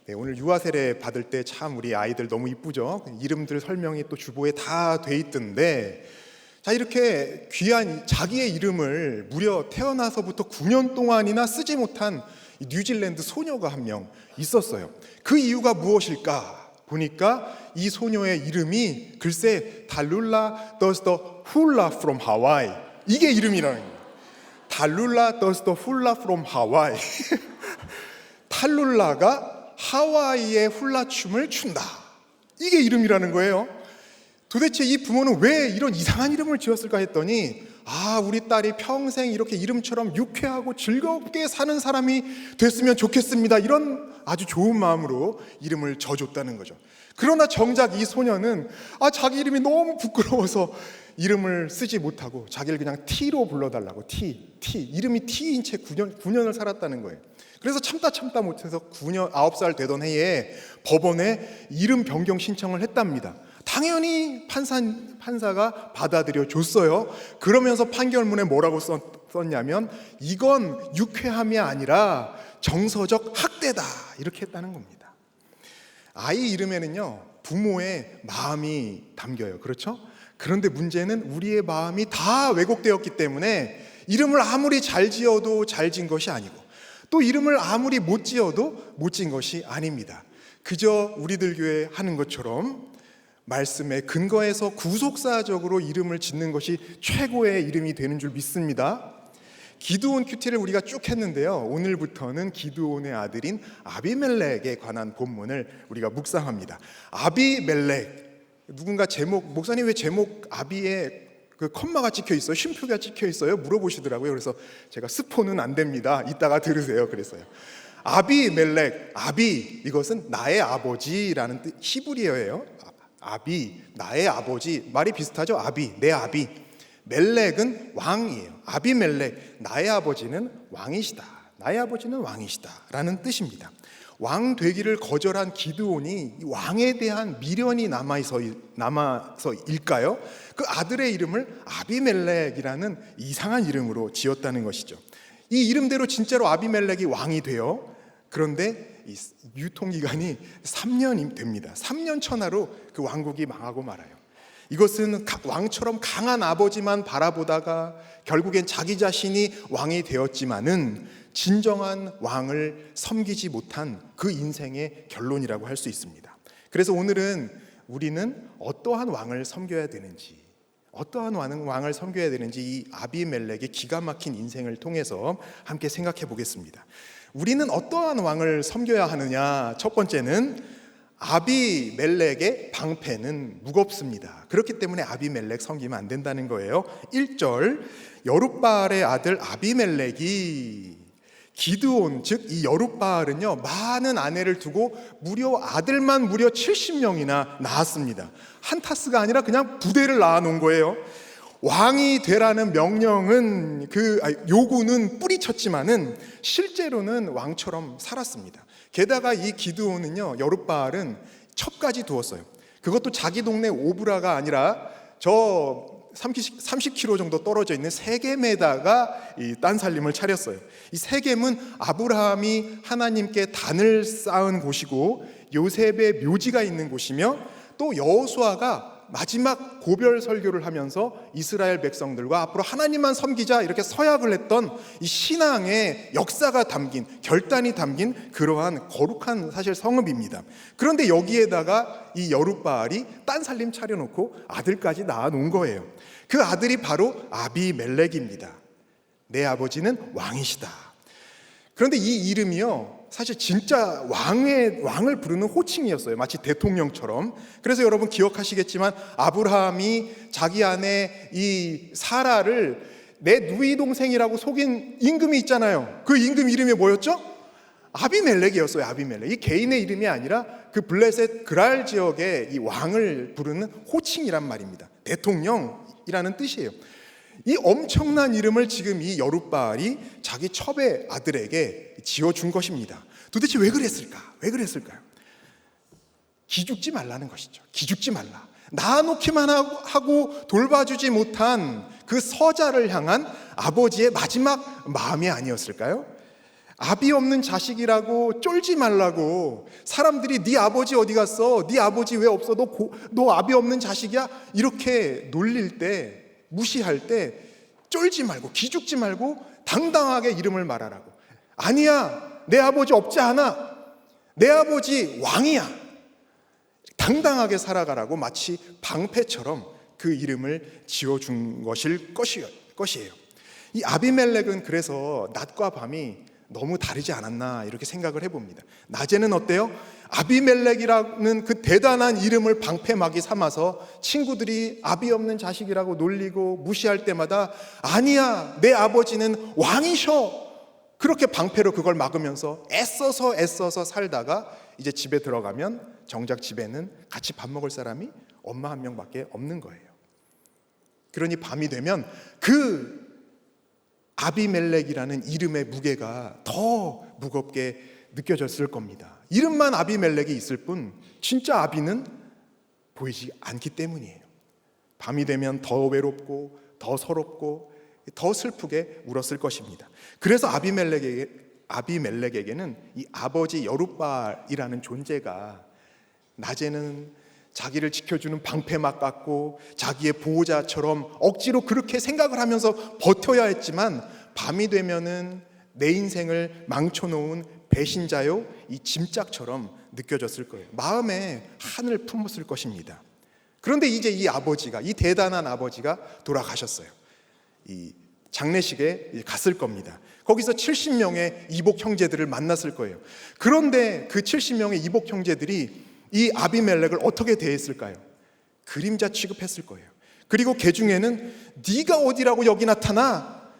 네, 오늘 유아 세례 받을 때 참 우리 아이들 너무 이쁘죠? 이름들 설명이 또 주보에 다 돼 있던데, 자, 이렇게 귀한 자기의 이름을 무려 태어나서부터 9년 동안이나 쓰지 못한 이 뉴질랜드 소녀가 한 명 있었어요. 그 이유가 무엇일까 보니까 이 소녀의 이름이 글쎄 달룰라 does the hula from Hawaii, 이게 이름이라는 거예요. 달룰라 does the hula from Hawaii. 탈룰라가 하와이의 훌라춤을 춘다, 이게 이름이라는 거예요. 도대체 이 부모는 왜 이런 이상한 이름을 지었을까 했더니, 우리 딸이 평생 이렇게 이름처럼 유쾌하고 즐겁게 사는 사람이 됐으면 좋겠습니다, 이런 아주 좋은 마음으로 이름을 져줬다는 거죠. 그러나 정작 이 소녀는 자기 이름이 너무 부끄러워서 이름을 쓰지 못하고 자기를 그냥 T로 불러달라고, T. 이름이 T인 채 9년을 살았다는 거예요. 그래서 참다 못해서 9살 되던 해에 법원에 이름 변경 신청을 했답니다. 당연히 판사가 받아들여 줬어요. 그러면서 판결문에 뭐라고 썼냐면, 이건 유쾌함이 아니라 정서적 학대다, 이렇게 했다는 겁니다. 아이 이름에는요, 부모의 마음이 담겨요. 그렇죠? 그런데 문제는 우리의 마음이 다 왜곡되었기 때문에 이름을 아무리 잘 지어도 잘 지은 것이 아니고, 또 이름을 아무리 못 지어도 못 지은 것이 아닙니다. 그저 우리들 교회 하는 것처럼 말씀에 근거해서 구속사적으로 이름을 짓는 것이 최고의 이름이 되는 줄 믿습니다. 기드온 큐티를 우리가 쭉 했는데요, 오늘부터는 기드온의 아들인 아비멜렉에 관한 본문을 우리가 묵상합니다. 아비멜렉, 누군가 제목, 목사님 왜 제목 아비에 그 컴마가 찍혀 있어요? 쉼표가 찍혀 있어요? 물어보시더라고요. 그래서 제가 스포는 안 됩니다, 이따가 들으세요, 그랬어요. 아비멜렉, 아비, 이것은 나의 아버지라는 뜻, 히브리어예요. 아비, 나의 아버지, 말이 비슷하죠? 아비, 내 아비. 멜렉은 왕이에요. 아비멜렉, 나의 아버지는 왕이시다, 나의 아버지는 왕이시다 라는 뜻입니다. 왕 되기를 거절한 기드온이 왕에 대한 미련이 남아서일까요? 그 아들의 이름을 아비멜렉이라는 이상한 이름으로 지었다는 것이죠. 이 이름대로 진짜로 아비멜렉이 왕이 돼요. 그런데 이 유통기간이 3년이 됩니다. 3년 천하로 그 왕국이 망하고 말아요. 이것은 왕처럼 강한 아버지만 바라보다가 결국엔 자기 자신이 왕이 되었지만은 진정한 왕을 섬기지 못한 그 인생의 결론이라고 할 수 있습니다. 그래서 오늘은 우리는 어떠한 왕을 섬겨야 되는지, 이 아비멜렉의 기가 막힌 인생을 통해서 함께 생각해 보겠습니다. 우리는 어떠한 왕을 섬겨야 하느냐? 첫 번째는 아비멜렉의 방패는 무겁습니다. 그렇기 때문에 아비멜렉 섬기면 안 된다는 거예요. 1절, 여룻바알의 아들 아비멜렉이, 기드온, 즉 이 여룻바알은요, 많은 아내를 두고 아들만 무려 70명이나 낳았습니다. 한 타스가 아니라 그냥 부대를 낳아놓은 거예요. 왕이 되라는 명령은, 요구는 뿌리쳤지만은 실제로는 왕처럼 살았습니다. 게다가 이 기드온은요, 여룻바알은 첩까지 두었어요. 그것도 자기 동네 오브라가 아니라 저 30km 정도 떨어져 있는 세겜에다가 이 딴살림을 차렸어요. 이 세겜은 아브라함이 하나님께 단을 쌓은 곳이고 요셉의 묘지가 있는 곳이며, 또 여호수아가 마지막 고별 설교를 하면서 이스라엘 백성들과 앞으로 하나님만 섬기자 이렇게 서약을 했던 이 신앙의 역사가 담긴, 결단이 담긴 그러한 거룩한 사실 성읍입니다. 그런데 여기에다가 이 여룻바알이 딴살림 차려놓고 아들까지 낳아놓은 거예요. 그 아들이 바로 아비멜렉입니다. 내 아버지는 왕이시다. 그런데 이 이름이요, 사실 진짜 왕을 부르는 호칭이었어요. 마치 대통령처럼. 그래서 여러분 기억하시겠지만 아브라함이 자기 아내 이 사라를 내 누이 동생이라고 속인 임금이 있잖아요. 그 임금 이름이 뭐였죠? 아비멜렉이었어요. 아비멜렉. 이 개인의 이름이 아니라 그 블레셋 그랄 지역의 이 왕을 부르는 호칭이란 말입니다. 대통령이라는 뜻이에요. 이 엄청난 이름을 지금 이 여룻바알이 자기 첩의 아들에게 지어준 것입니다. 도대체 왜 그랬을까요? 기죽지 말라는 것이죠. 기죽지 말라. 낳아놓기만 하고 돌봐주지 못한 그 서자를 향한 아버지의 마지막 마음이 아니었을까요? 아비 없는 자식이라고 쫄지 말라고, 사람들이 네 아버지 어디 갔어? 네 아버지 왜 없어? 너 아비 없는 자식이야? 이렇게 놀릴 때, 무시할 때 쫄지 말고, 기죽지 말고 당당하게 이름을 말하라고. 아니야, 내 아버지 없지 않아. 내 아버지 왕이야. 당당하게 살아가라고 마치 방패처럼 그 이름을 지어준 것이에요. 이 아비멜렉은 그래서 낮과 밤이 너무 다르지 않았나 이렇게 생각을 해봅니다. 낮에는 어때요? 아비멜렉이라는 그 대단한 이름을 방패막이 삼아서 친구들이 아비 없는 자식이라고 놀리고 무시할 때마다 아니야, 내 아버지는 왕이셔. 그렇게 방패로 그걸 막으면서 애써서 살다가 이제 집에 들어가면 정작 집에는 같이 밥 먹을 사람이 엄마 한 명밖에 없는 거예요. 그러니 밤이 되면 그 아비멜렉이라는 이름의 무게가 더 무겁게 느껴졌을 겁니다. 이름만 아비멜렉이 있을 뿐 진짜 아비는 보이지 않기 때문이에요. 밤이 되면 더 외롭고 더 서럽고 더 슬프게 울었을 것입니다. 그래서 아비멜렉에게는 이 아버지 여룻바알이라는 존재가 낮에는 자기를 지켜주는 방패막 같고 자기의 보호자처럼 억지로 그렇게 생각을 하면서 버텨야 했지만 밤이 되면은 내 인생을 망쳐놓은 배신자요, 이 짐짝처럼 느껴졌을 거예요. 마음에 한을 품었을 것입니다. 그런데 이제 이 대단한 아버지가 돌아가셨어요. 이 장례식에 갔을 겁니다. 거기서 70명의 이복 형제들을 만났을 거예요. 그런데 그 70명의 이복 형제들이 이 아비멜렉을 어떻게 대했을까요? 그림자 취급했을 거예요. 그리고 그 중에는 네가 어디라고 여기 나타나?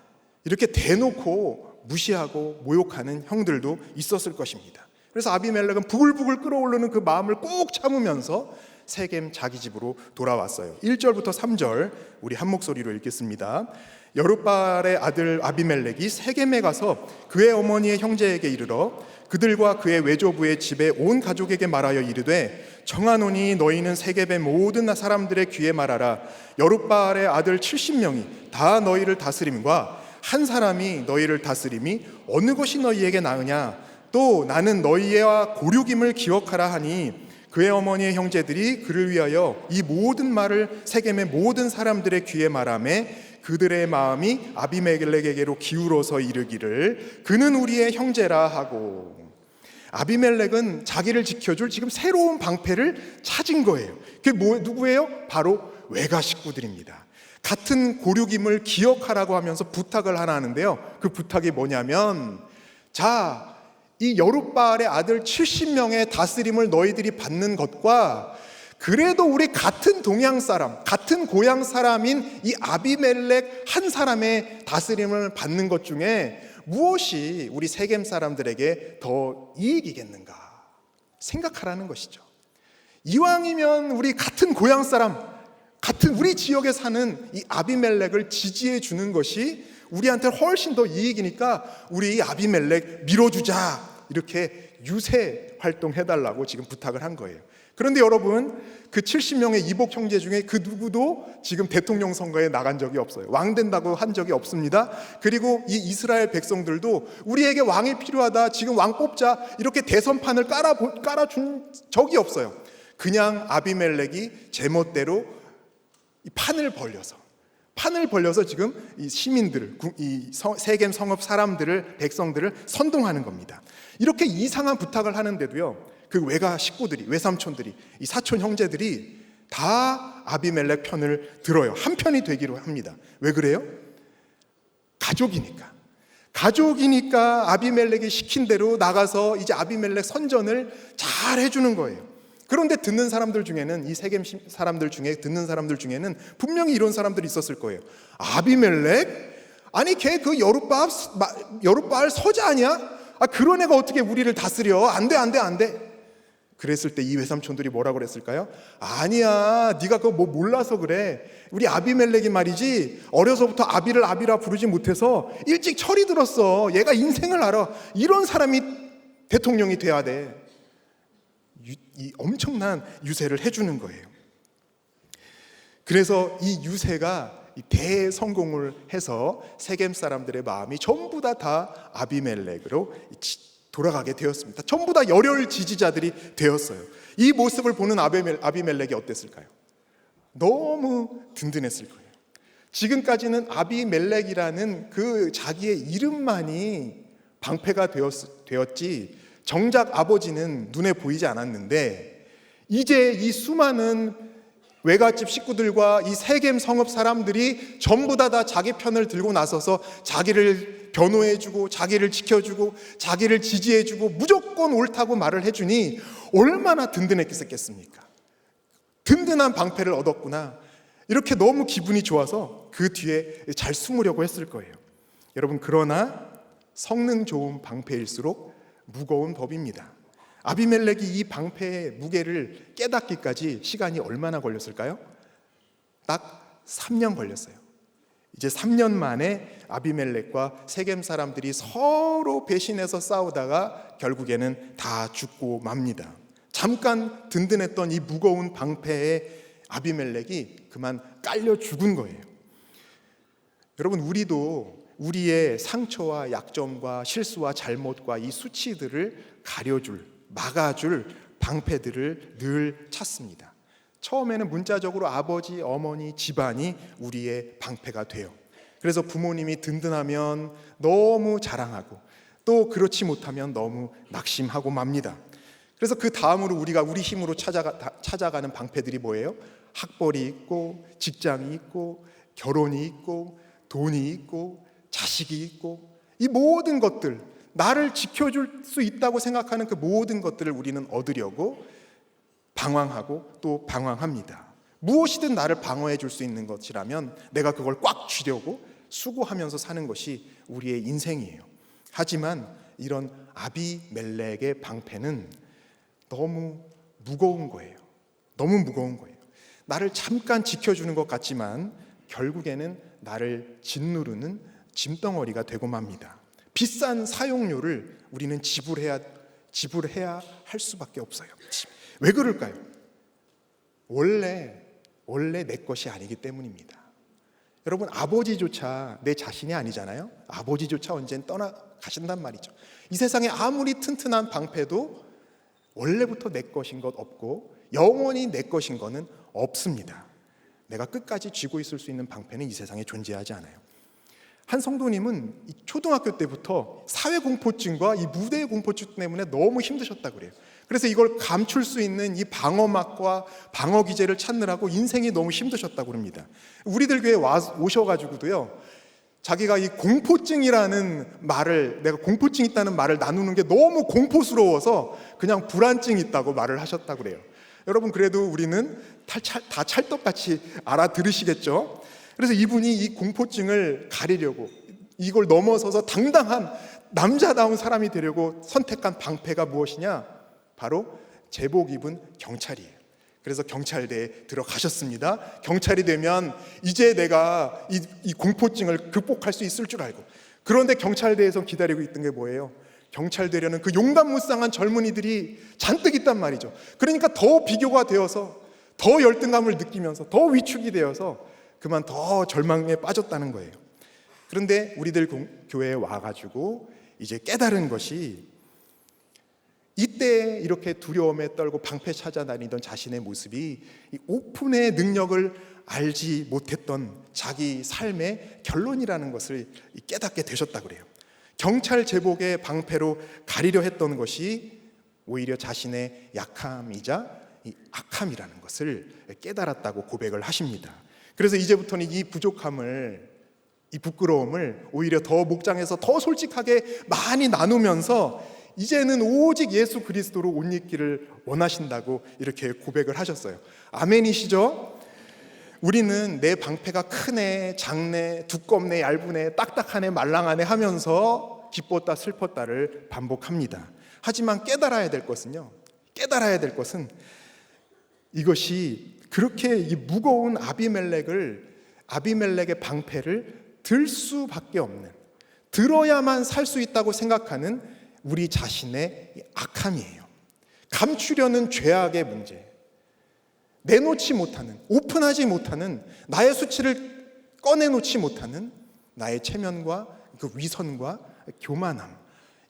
이렇게 대놓고 무시하고 모욕하는 형들도 있었을 것입니다. 그래서 아비멜렉은 부글부글 끓어오르는 그 마음을 꾹 참으면서 세겜 자기 집으로 돌아왔어요. 1절부터 3절 우리 한 목소리로 읽겠습니다. 여룻바알의 아들 아비멜렉이 세겜에 가서 그의 어머니의 형제에게 이르러 그들과 그의 외조부의 집에 온 가족에게 말하여 이르되 정하노니 너희는 세겜의 모든 사람들의 귀에 말하라. 여룻바알의 아들 70명이 다 너희를 다스림과 한 사람이 너희를 다스림이 어느 것이 너희에게 나으냐. 또 나는 너희와 고륙임을 기억하라 하니 그의 어머니의 형제들이 그를 위하여 이 모든 말을 세겜의 모든 사람들의 귀에 말하매 그들의 마음이 아비멜렉에게로 기울어서 이르기를 그는 우리의 형제라 하고. 아비멜렉은 자기를 지켜줄 지금 새로운 방패를 찾은 거예요. 그게 누구예요? 바로 외가 식구들입니다. 같은 고륙임을 기억하라고 하면서 부탁을 하나 하는데요. 그 부탁이 뭐냐면, 자, 이 여룻바알의 아들 70명의 다스림을 너희들이 받는 것과 그래도 우리 같은 동양 사람, 같은 고향 사람인 이 아비멜렉 한 사람의 다스림을 받는 것 중에 무엇이 우리 세겜 사람들에게 더 이익이겠는가 생각하라는 것이죠. 이왕이면 우리 같은 고향 사람, 같은 우리 지역에 사는 이 아비멜렉을 지지해 주는 것이 우리한테 훨씬 더 이익이니까 우리 이 아비멜렉 밀어주자, 이렇게 유세 활동해달라고 지금 부탁을 한 거예요. 그런데 여러분, 그 70명의 이복 형제 중에 그 누구도 지금 대통령 선거에 나간 적이 없어요. 왕 된다고 한 적이 없습니다. 그리고 이 이스라엘 백성들도 우리에게 왕이 필요하다, 지금 왕 뽑자, 이렇게 대선판을 깔아준 적이 없어요. 그냥 아비멜렉이 제멋대로 이 판을 벌려서 지금 이 시민들을, 이 세겜 성읍 사람들을, 백성들을 선동하는 겁니다. 이렇게 이상한 부탁을 하는데도요, 그 외가 식구들이, 외삼촌들이, 이 사촌 형제들이 다 아비멜렉 편을 들어요. 한 편이 되기로 합니다. 왜 그래요? 가족이니까 아비멜렉이 시킨 대로 나가서 이제 아비멜렉 선전을 잘 해주는 거예요. 그런데 듣는 사람들 중에는, 이 세겜 사람들 중에 듣는 사람들 중에는 분명히 이런 사람들이 있었을 거예요. 아비멜렉? 아니 걔 그 여룻바알 서자 아니야? 그런 애가 어떻게 우리를 다스려? 안 돼. 그랬을 때 이 외삼촌들이 뭐라고 그랬을까요? 아니야, 네가 그거 뭐 몰라서 그래. 우리 아비멜렉이 말이지, 어려서부터 아비를 아비라 부르지 못해서 일찍 철이 들었어. 얘가 인생을 알아. 이런 사람이 대통령이 돼야 돼. 이 엄청난 유세를 해주는 거예요. 그래서 이 유세가 대성공을 해서 세겜 사람들의 마음이 전부 다 아비멜렉으로 돌아가게 되었습니다. 전부 다 열혈 지지자들이 되었어요. 이 모습을 보는 아비멜렉이 어땠을까요? 너무 든든했을 거예요. 지금까지는 아비멜렉이라는 그 자기의 이름만이 방패가 되었지 정작 아버지는 눈에 보이지 않았는데, 이제 이 수많은 외갓집 식구들과 이 세겜 성읍 사람들이 전부 다 자기 편을 들고 나서서 자기를 변호해주고 자기를 지켜주고 자기를 지지해주고 무조건 옳다고 말을 해주니 얼마나 든든했겠습니까? 든든한 방패를 얻었구나, 이렇게 너무 기분이 좋아서 그 뒤에 잘 숨으려고 했을 거예요. 여러분, 그러나 성능 좋은 방패일수록 무거운 법입니다. 아비멜렉이 이 방패의 무게를 깨닫기까지 시간이 얼마나 걸렸을까요? 딱 3년 걸렸어요. 이제 3년 만에 아비멜렉과 세겜 사람들이 서로 배신해서 싸우다가 결국에는 다 죽고 맙니다. 잠깐 든든했던 이 무거운 방패에 아비멜렉이 그만 깔려 죽은 거예요. 여러분, 우리도 우리의 상처와 약점과 실수와 잘못과 이 수치들을 가려줄, 막아줄 방패들을 늘 찾습니다. 처음에는 문자적으로 아버지, 어머니, 집안이 우리의 방패가 돼요. 그래서 부모님이 든든하면 너무 자랑하고, 또 그렇지 못하면 너무 낙심하고 맙니다. 그래서 그 다음으로 우리가 우리 힘으로 찾아가는 방패들이 뭐예요? 학벌이 있고, 직장이 있고, 결혼이 있고, 돈이 있고, 자식이 있고, 이 모든 것들, 나를 지켜줄 수 있다고 생각하는 그 모든 것들을 우리는 얻으려고 방황하고 또 방황합니다. 무엇이든 나를 방어해 줄 수 있는 것이라면 내가 그걸 꽉 쥐려고 수고하면서 사는 것이 우리의 인생이에요. 하지만 이런 아비멜렉의 방패는 너무 무거운 거예요. 너무 무거운 거예요. 나를 잠깐 지켜주는 것 같지만 결국에는 나를 짓누르는 짐덩어리가 되고 맙니다. 비싼 사용료를 우리는 지불해야 할 수밖에 없어요. 왜 그럴까요? 원래 내 것이 아니기 때문입니다. 여러분, 아버지조차 내 자신이 아니잖아요. 아버지조차 언젠 떠나가신단 말이죠. 이 세상에 아무리 튼튼한 방패도 원래부터 내 것인 것 없고 영원히 내 것인 것은 없습니다. 내가 끝까지 쥐고 있을 수 있는 방패는 이 세상에 존재하지 않아요. 한 성도님은 초등학교 때부터 사회공포증과 이 무대 공포증 때문에 너무 힘드셨다고 그래요. 그래서 이걸 감출 수 있는 이 방어막과 방어 기제를 찾느라고 인생이 너무 힘드셨다고 합니다. 우리들 교회 오셔가지고도요, 자기가 이 공포증이라는 말을, 내가 공포증 있다는 말을 나누는 게 너무 공포스러워서 그냥 불안증 있다고 말을 하셨다고 그래요. 여러분, 그래도 우리는 다 찰떡같이 알아들으시겠죠? 그래서 이분이 이 공포증을 가리려고, 이걸 넘어서서 당당한 남자다운 사람이 되려고 선택한 방패가 무엇이냐? 바로 제복 입은 경찰이에요. 그래서 경찰대에 들어가셨습니다. 경찰이 되면 이제 내가 이 공포증을 극복할 수 있을 줄 알고, 그런데 경찰대에서 기다리고 있던 게 뭐예요? 경찰 되려는 그 용감무쌍한 젊은이들이 잔뜩 있단 말이죠. 그러니까 더 비교가 되어서 더 열등감을 느끼면서 더 위축이 되어서 그만 더 절망에 빠졌다는 거예요. 그런데 우리들 교회에 와가지고 이제 깨달은 것이, 이때 이렇게 두려움에 떨고 방패 찾아다니던 자신의 모습이 이 오픈의 능력을 알지 못했던 자기 삶의 결론이라는 것을 깨닫게 되셨다고 그래요. 경찰 제복의 방패로 가리려 했던 것이 오히려 자신의 약함이자 이 악함이라는 것을 깨달았다고 고백을 하십니다. 그래서 이제부터는 이 부족함을, 이 부끄러움을 오히려 더 목장에서 더 솔직하게 많이 나누면서 이제는 오직 예수 그리스도로 옷 입기를 원하신다고 이렇게 고백을 하셨어요. 아멘이시죠? 우리는 내 방패가 크네, 작네, 두껍네, 얇으네, 딱딱하네, 말랑하네 하면서 기뻤다 슬펐다를 반복합니다. 하지만 깨달아야 될 것은 이것이 그렇게 이 무거운 아비멜렉의 방패를 들 수밖에 없는, 들어야만 살 수 있다고 생각하는 우리 자신의 악함이에요. 감추려는 죄악의 문제, 내놓지 못하는, 오픈하지 못하는 나의 수치를 꺼내놓지 못하는 나의 체면과 그 위선과 교만함,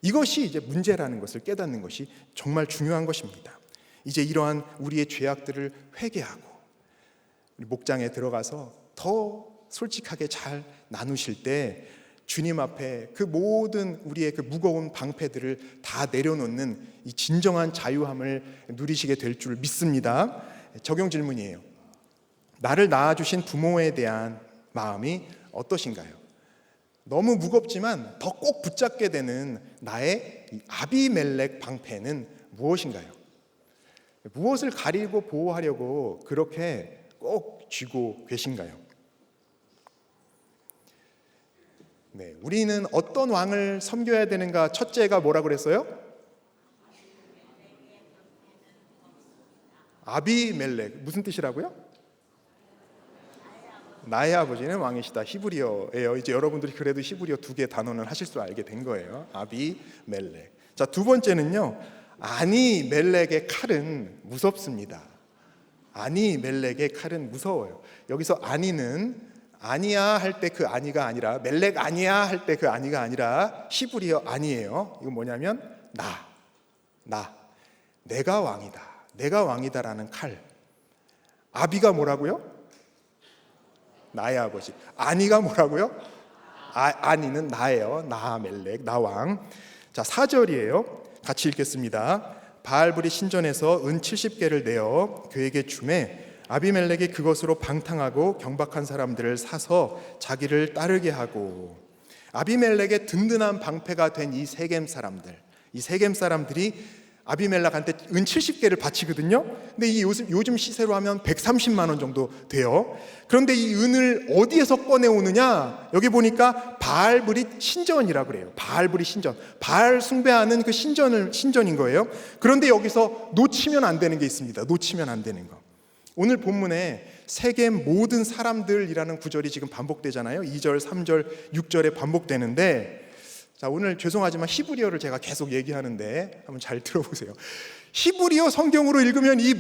이것이 이제 문제라는 것을 깨닫는 것이 정말 중요한 것입니다. 이제 이러한 우리의 죄악들을 회개하고 우리 목장에 들어가서 더 솔직하게 잘 나누실 때 주님 앞에 그 모든 우리의 그 무거운 방패들을 다 내려놓는 이 진정한 자유함을 누리시게 될 줄 믿습니다. 적용 질문이에요. 나를 낳아주신 부모에 대한 마음이 어떠신가요? 너무 무겁지만 더 꼭 붙잡게 되는 나의 이 아비멜렉 방패는 무엇인가요? 무엇을 가리고 보호하려고 그렇게 꼭 쥐고 계신가요? 네, 우리는 어떤 왕을 섬겨야 되는가? 첫째가 뭐라 그랬어요? 아비멜렉. 무슨 뜻이라고요? 나의 아버지는 왕이시다. 히브리어예요. 이제 여러분들이 그래도 히브리어 2개 단어는 하실 줄 알게 된 거예요. 아비멜렉. 자, 두 번째는요. 아니멜렉의 칼은 무섭습니다. 아니멜렉의 칼은 무서워요. 여기서 아니는 아니야 할 때 그 아니가 아니라, 멜렉 아니야 할 때 그 아니가 아니라 히브리어 아니에요. 이건 뭐냐면 내가 왕이다. 내가 왕이다라는 칼. 아비가 뭐라고요? 나의 아버지. 아니가 뭐라고요? 아니는 나예요. 나 멜렉, 나 왕. 자, 4절이에요. 같이 읽겠습니다. 바알불이 신전에서 은 70개를 내어 그에게 주매 아비멜렉이 그것으로 방탕하고 경박한 사람들을 사서 자기를 따르게 하고, 아비멜렉의 든든한 방패가 된 이 세겜 사람들이 아비멜렉한테 은 70개를 바치거든요. 근데 이 요즘 시세로 하면 130만 원 정도 돼요. 그런데 이 은을 어디에서 꺼내오느냐? 여기 보니까 바알브릿 신전이라 그래요. 바알브릿 신전, 바알 숭배하는 그 신전인 거예요. 그런데 여기서 놓치면 안 되는 게 있습니다. 놓치면 안 되는 거. 오늘 본문에 세겜 모든 사람들이라는 구절이 지금 반복되잖아요. 2절, 3절, 6절에 반복되는데, 자, 오늘 죄송하지만 히브리어를 제가 계속 얘기하는데 한번 잘 들어보세요. 히브리어 성경으로 읽으면 이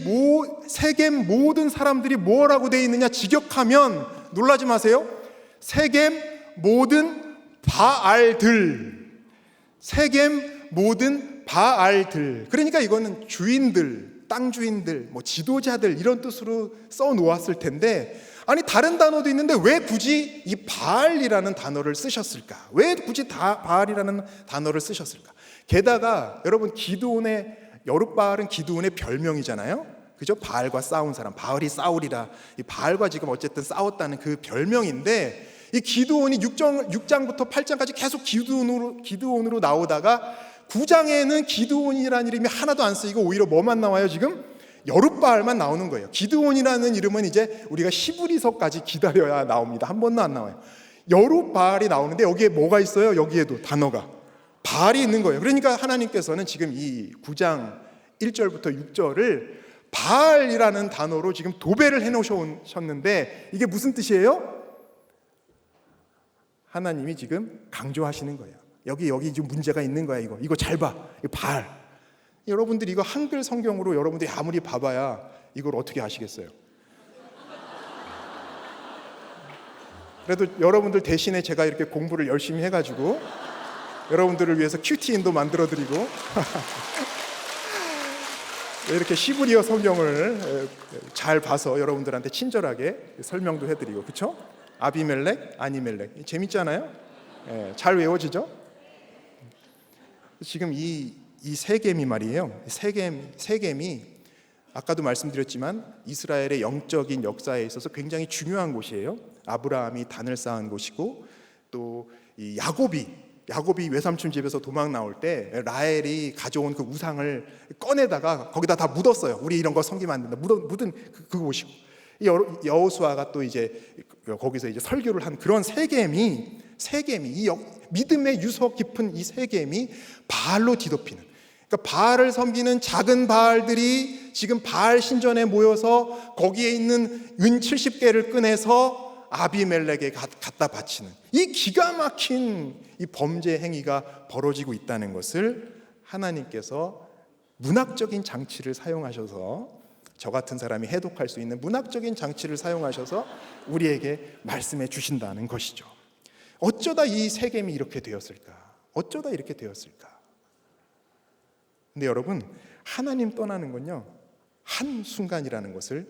세겜 모든 사람들이 뭐라고 되어 있느냐 직역하면 놀라지 마세요. 세겜 모든 바알들. 세겜 모든 바알들. 그러니까 이거는 주인들, 땅 주인들, 뭐 지도자들 이런 뜻으로 써 놓았을 텐데, 아니 다른 단어도 있는데 왜 굳이 이 바알이라는 단어를 쓰셨을까? 왜 굳이 바알이라는 단어를 쓰셨을까? 게다가 여러분, 기드온의 여룻바알은 기드온의 별명이잖아요. 그죠? 바알과 싸운 사람, 바알이 사울이라. 이 바알과 지금 어쨌든 싸웠다는 그 별명인데, 이 기드온이 6장부터 8장까지 계속 기드온으로 나오다가 9장에는 기드온이라는 이름이 하나도 안 쓰이고 오히려 뭐만 나와요 지금? 여룻바알만 나오는 거예요. 기드온이라는 이름은 이제 우리가 히브리서까지 기다려야 나옵니다. 한 번도 안 나와요. 여룻바알이 나오는데 여기에 뭐가 있어요? 여기에도 단어가 바알이 있는 거예요. 그러니까 하나님께서는 지금 이 9장 1절부터 6절을 바알이라는 단어로 지금 도배를 해놓으셨는데, 이게 무슨 뜻이에요? 하나님이 지금 강조하시는 거예요. 여기 지금 문제가 있는 거야. 이거 잘 봐. 이거 바알. 여러분들이 이거 한글 성경으로 여러분들이 아무리 봐봐야 이걸 어떻게 아시겠어요? 그래도 여러분들 대신에 제가 이렇게 공부를 열심히 해가지고 여러분들을 위해서 큐티인도 만들어드리고 이렇게 히브리어 성경을 잘 봐서 여러분들한테 친절하게 설명도 해드리고, 그렇죠? 아비멜렉, 아니멜렉 재밌잖아요. 잘 외워지죠? 지금 이 세겜이 말이에요. 세겜이 아까도 말씀드렸지만 이스라엘의 영적인 역사에 있어서 굉장히 중요한 곳이에요. 아브라함이 단을 쌓은 곳이고, 또 이 야곱이 외삼촌 집에서 도망 나올 때 라헬이 가져온 그 우상을 꺼내다가 거기다 다 묻었어요. 우리 이런 거 섬기면 안 된다. 묻은 그 곳이고, 여호수아가 또 이제 거기서 이제 설교를 한 그런 세겜이 이 믿음의 유서 깊은 이 세겜이 바알로 뒤덮이는, 그러니까 바알을 섬기는 작은 바알들이 지금 바알 신전에 모여서 거기에 있는 은 70개를 꺼내서 아비멜렉에 갖다 바치는 이 기가 막힌 이 범죄 행위가 벌어지고 있다는 것을 하나님께서 문학적인 장치를 사용하셔서 저 같은 사람이 해독할 수 있는 문학적인 장치를 사용하셔서 우리에게 말씀해 주신다는 것이죠. 어쩌다 이 세겜이 이렇게 되었을까? 어쩌다 이렇게 되었을까? 근데 여러분, 하나님 떠나는 건요, 한순간이라는 것을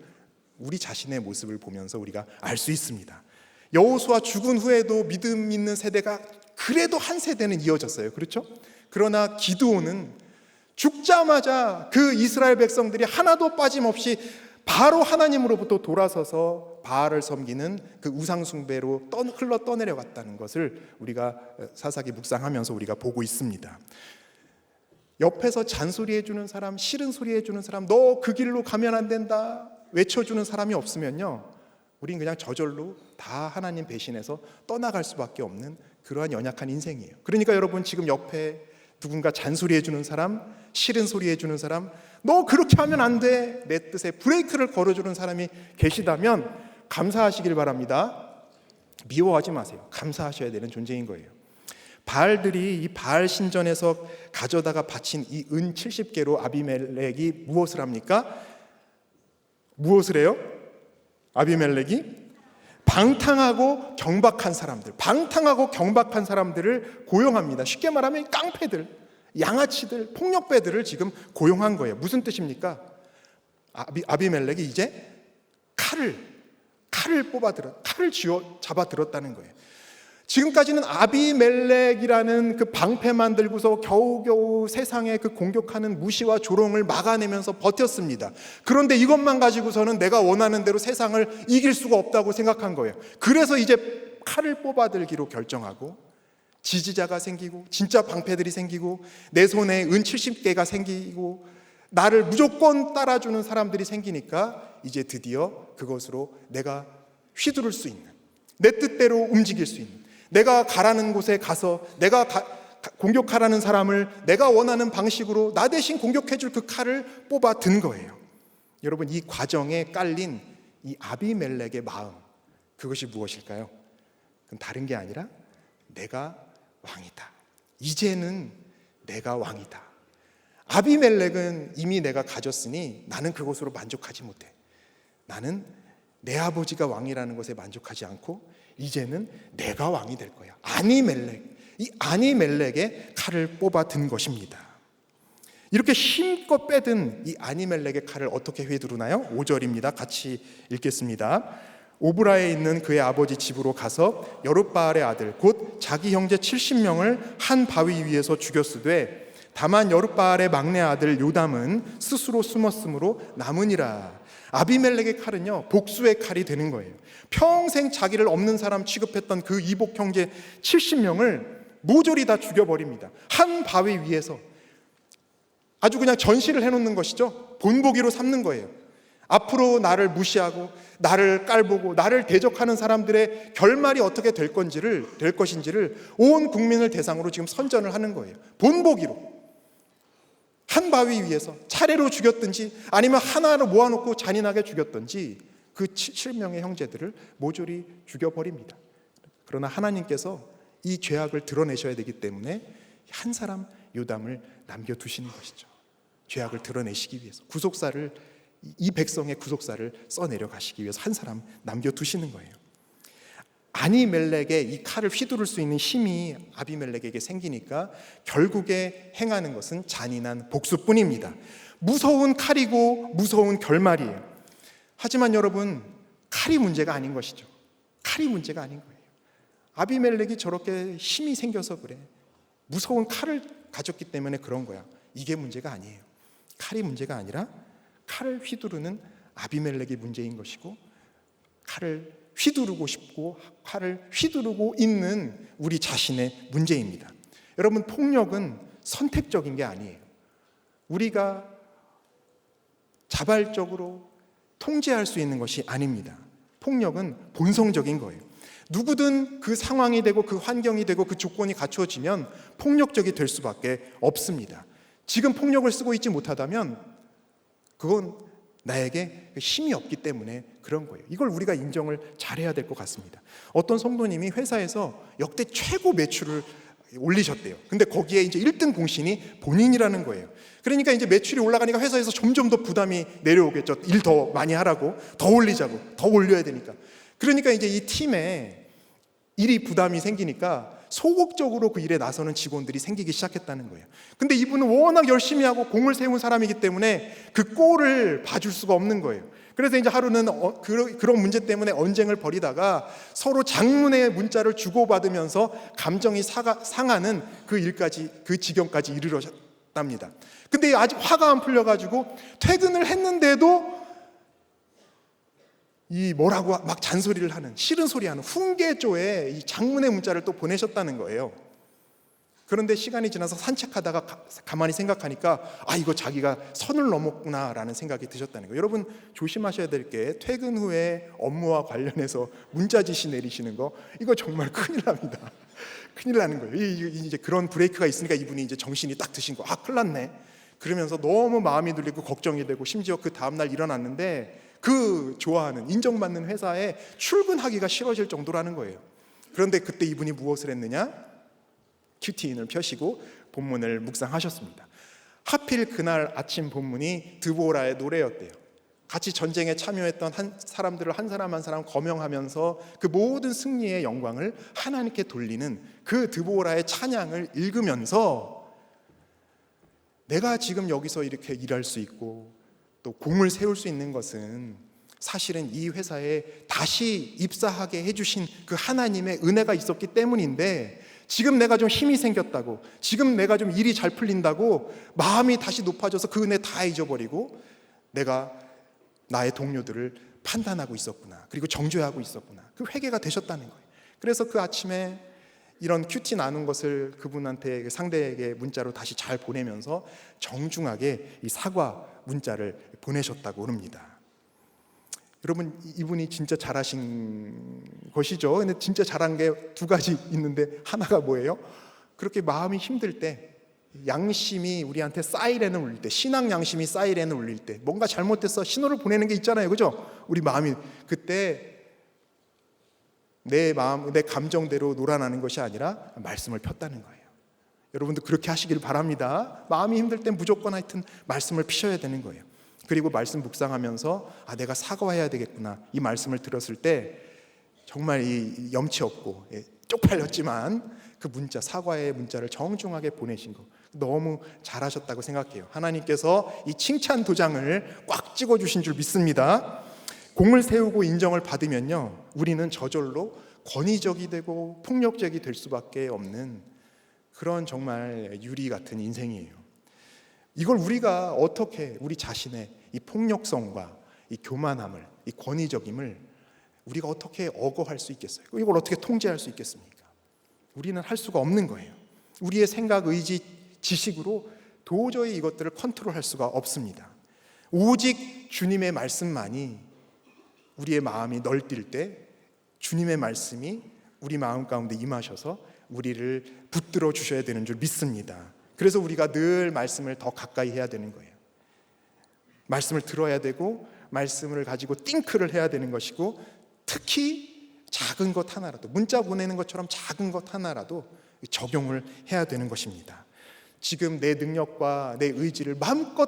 우리 자신의 모습을 보면서 우리가 알 수 있습니다. 여호수아 죽은 후에도 믿음 있는 세대가 그래도 한 세대는 이어졌어요. 그렇죠? 그러나 기드온은 죽자마자 그 이스라엘 백성들이 하나도 빠짐없이 바로 하나님으로부터 돌아서서 바알을 섬기는 그 우상 숭배로 흘러 떠내려갔다는 것을 우리가 사사기 묵상하면서 우리가 보고 있습니다. 옆에서 잔소리해 주는 사람, 싫은 소리 해 주는 사람, 너 그 길로 가면 안 된다 외쳐주는 사람이 없으면요, 우린 그냥 저절로 다 하나님 배신해서 떠나갈 수밖에 없는 그러한 연약한 인생이에요. 그러니까 여러분, 지금 옆에 누군가 잔소리해 주는 사람, 싫은 소리 해주는 사람, 너 그렇게 하면 안 돼, 내 뜻에 브레이크를 걸어주는 사람이 계시다면 감사하시길 바랍니다. 미워하지 마세요. 감사하셔야 되는 존재인 거예요. 바알들이 이 바알 신전에서 가져다가 바친 이 은 70개로 아비멜렉이 무엇을 합니까? 무엇을 해요? 아비멜렉이 방탕하고 경박한 사람들을 고용합니다. 쉽게 말하면 깡패들, 양아치들, 폭력배들을 지금 고용한 거예요. 무슨 뜻입니까? 아비멜렉이 이제 칼을 잡아 들었다는 거예요. 지금까지는 아비멜렉이라는 그 방패만 들고서 겨우겨우 세상의 그 공격하는 무시와 조롱을 막아내면서 버텼습니다. 그런데 이것만 가지고서는 내가 원하는 대로 세상을 이길 수가 없다고 생각한 거예요. 그래서 이제 칼을 뽑아들기로 결정하고 지지자가 생기고 진짜 방패들이 생기고 내 손에 은 70개가 생기고 나를 무조건 따라주는 사람들이 생기니까 이제 드디어 그것으로 내가 휘두를 수 있는, 내 뜻대로 움직일 수 있는, 내가 가라는 곳에 가서 내가 공격하라는 사람을 내가 원하는 방식으로 나 대신 공격해줄 그 칼을 뽑아 든 거예요. 여러분, 이 과정에 깔린 이 아비멜렉의 마음, 그것이 무엇일까요? 그건 다른 게 아니라 내가 왕이다. 이제는 내가 왕이다. 아비멜렉은 이미 내가 가졌으니 나는 그것으로 만족하지 못해. 나는 내 아버지가 왕이라는 것에 만족하지 않고 이제는 내가 왕이 될 거야. 이 아니멜렉의 칼을 뽑아 든 것입니다. 이렇게 힘껏 빼든 이 아니멜렉의 칼을 어떻게 휘두르나요? 5절입니다. 같이 읽겠습니다. 오브라에 있는 그의 아버지 집으로 가서 여룻바알의 아들 곧 자기 형제 70명을 한 바위 위에서 죽였으되 다만 여룻바알의 막내 아들 요담은 스스로 숨었으므로 남으니라. 아비멜렉의 칼은요, 복수의 칼이 되는 거예요. 평생 자기를 없는 사람 취급했던 그 이복 형제 70명을 모조리 다 죽여버립니다. 한 바위 위에서 아주 그냥 전시를 해놓는 것이죠. 본보기로 삼는 거예요. 앞으로 나를 무시하고 나를 깔보고 나를 대적하는 사람들의 결말이 어떻게 될 것인지를 온 국민을 대상으로 지금 선전을 하는 거예요. 본보기로 한 바위 위에서 차례로 죽였든지 아니면 하나로 모아놓고 잔인하게 죽였든지 그 7명의 형제들을 모조리 죽여버립니다. 그러나 하나님께서 이 죄악을 드러내셔야 되기 때문에 한 사람 요담을 남겨두시는 것이죠. 죄악을 드러내시기 위해서 이 백성의 구속사를 써내려 가시기 위해서 한 사람 남겨두시는 거예요. 아니멜렉의 이 칼을 휘두를 수 있는 힘이 아비멜렉에게 생기니까 결국에 행하는 것은 잔인한 복수뿐입니다. 무서운 칼이고 무서운 결말이에요. 하지만 여러분, 칼이 문제가 아닌 것이죠. 칼이 문제가 아닌 거예요. 아비멜렉이 저렇게 힘이 생겨서 그래, 무서운 칼을 가졌기 때문에 그런 거야, 이게 문제가 아니에요. 칼이 문제가 아니라 칼을 휘두르는 아비멜렉이 문제인 것이고, 칼을 휘두르고 싶고 칼을 휘두르고 있는 우리 자신의 문제입니다. 여러분, 폭력은 선택적인 게 아니에요. 우리가 자발적으로 통제할 수 있는 것이 아닙니다. 폭력은 본성적인 거예요. 누구든 그 상황이 되고 그 환경이 되고 그 조건이 갖추어지면 폭력적이 될 수밖에 없습니다. 지금 폭력을 쓰고 있지 못하다면 그건 나에게 힘이 없기 때문에 그런 거예요. 이걸 우리가 인정을 잘해야 될 것 같습니다. 어떤 성도님이 회사에서 역대 최고 매출을 올리셨대요. 근데 거기에 이제 1등 공신이 본인이라는 거예요. 그러니까 이제 매출이 올라가니까 회사에서 점점 더 부담이 내려오겠죠. 일 더 많이 하라고, 더 올리자고, 더 올려야 되니까. 그러니까 이제 이 팀에 일이 부담이 생기니까 소극적으로 그 일에 나서는 직원들이 생기기 시작했다는 거예요. 근데 이분은 워낙 열심히 하고 공을 세운 사람이기 때문에 그 꼴을 봐줄 수가 없는 거예요. 그래서 이제 하루는 그런 문제 때문에 언쟁을 벌이다가 서로 장문의 문자를 주고받으면서 감정이 상하는 그 일까지, 그 지경까지 이르렀답니다. 근데 아직 화가 안 풀려가지고 퇴근을 했는데도 이 뭐라고 막 잔소리를 하는, 싫은 소리 하는 훈계조에 이 장문의 문자를 또 보내셨다는 거예요. 그런데 시간이 지나서 산책하다가 가만히 생각하니까 이거 자기가 선을 넘었구나라는 생각이 드셨다는 거예요. 여러분 조심하셔야 될 게, 퇴근 후에 업무와 관련해서 문자 지시 내리시는 거, 이거 정말 큰일 납니다. 큰일 나는 거예요. 이제 그런 브레이크가 있으니까 이분이 이제 정신이 딱 드신 거, 큰일 났네. 그러면서 너무 마음이 눌리고 걱정이 되고, 심지어 그 다음날 일어났는데 그 좋아하는, 인정받는 회사에 출근하기가 싫어질 정도라는 거예요. 그런데 그때 이분이 무엇을 했느냐? 큐티인을 펴시고 본문을 묵상하셨습니다. 하필 그날 아침 본문이 드보라의 노래였대요. 같이 전쟁에 참여했던 사람들을 한 사람 한 사람 거명하면서 그 모든 승리의 영광을 하나님께 돌리는 그 드보라의 찬양을 읽으면서, 내가 지금 여기서 이렇게 일할 수 있고 또 공을 세울 수 있는 것은 사실은 이 회사에 다시 입사하게 해주신 그 하나님의 은혜가 있었기 때문인데, 지금 내가 좀 힘이 생겼다고, 지금 내가 좀 일이 잘 풀린다고 마음이 다시 높아져서 그 은혜 다 잊어버리고 내가 나의 동료들을 판단하고 있었구나, 그리고 정죄하고 있었구나, 그 회개가 되셨다는 거예요. 그래서 그 아침에 이런 큐티 나눈 것을 그분한테, 상대에게 문자로 다시 잘 보내면서 정중하게 이 사과 문자를 보내셨다고 합니다. 여러분, 이분이 진짜 잘하신 것이죠. 근데 진짜 잘한 게 두 가지 있는데, 하나가 뭐예요? 그렇게 마음이 힘들 때, 양심이 우리한테 사이렌을 울릴 때, 신앙 양심이 사이렌을 울릴 때, 뭔가 잘못됐어 신호를 보내는 게 있잖아요, 그죠? 우리 마음이 그때 내 마음, 내 감정대로 놀아나는 것이 아니라 말씀을 폈다는 거예요. 여러분도 그렇게 하시길 바랍니다. 마음이 힘들 땐 무조건 하여튼 말씀을 피셔야 되는 거예요. 그리고 말씀 묵상하면서 내가 사과해야 되겠구나, 이 말씀을 들었을 때 정말 이 염치 없고 쪽팔렸지만 그 문자, 사과의 문자를 정중하게 보내신 거 너무 잘하셨다고 생각해요. 하나님께서 이 칭찬 도장을 꽉 찍어주신 줄 믿습니다. 공을 세우고 인정을 받으면요, 우리는 저절로 권위적이 되고 폭력적이 될 수밖에 없는 그런 정말 유리 같은 인생이에요. 이걸 우리가 어떻게 우리 자신의 이 폭력성과 이 교만함을, 이 권위적임을 우리가 어떻게 억어할 수 있겠어요? 이걸 어떻게 통제할 수 있겠습니까? 우리는 할 수가 없는 거예요. 우리의 생각, 의지, 지식으로 도저히 이것들을 컨트롤할 수가 없습니다. 오직 주님의 말씀만이, 우리의 마음이 널뛸 때 주님의 말씀이 우리 마음 가운데 임하셔서 우리를 붙들어 주셔야 되는 줄 믿습니다. 그래서 우리가 늘 말씀을 더 가까이 해야 되는 거예요. 말씀을 들어야 되고 말씀을 가지고 띵크를 해야 되는 것이고, 특히 작은 것 하나라도, 문자 보내는 것처럼 작은 것 하나라도 적용을 해야 되는 것입니다. 지금 내 능력과 내 의지를 마음껏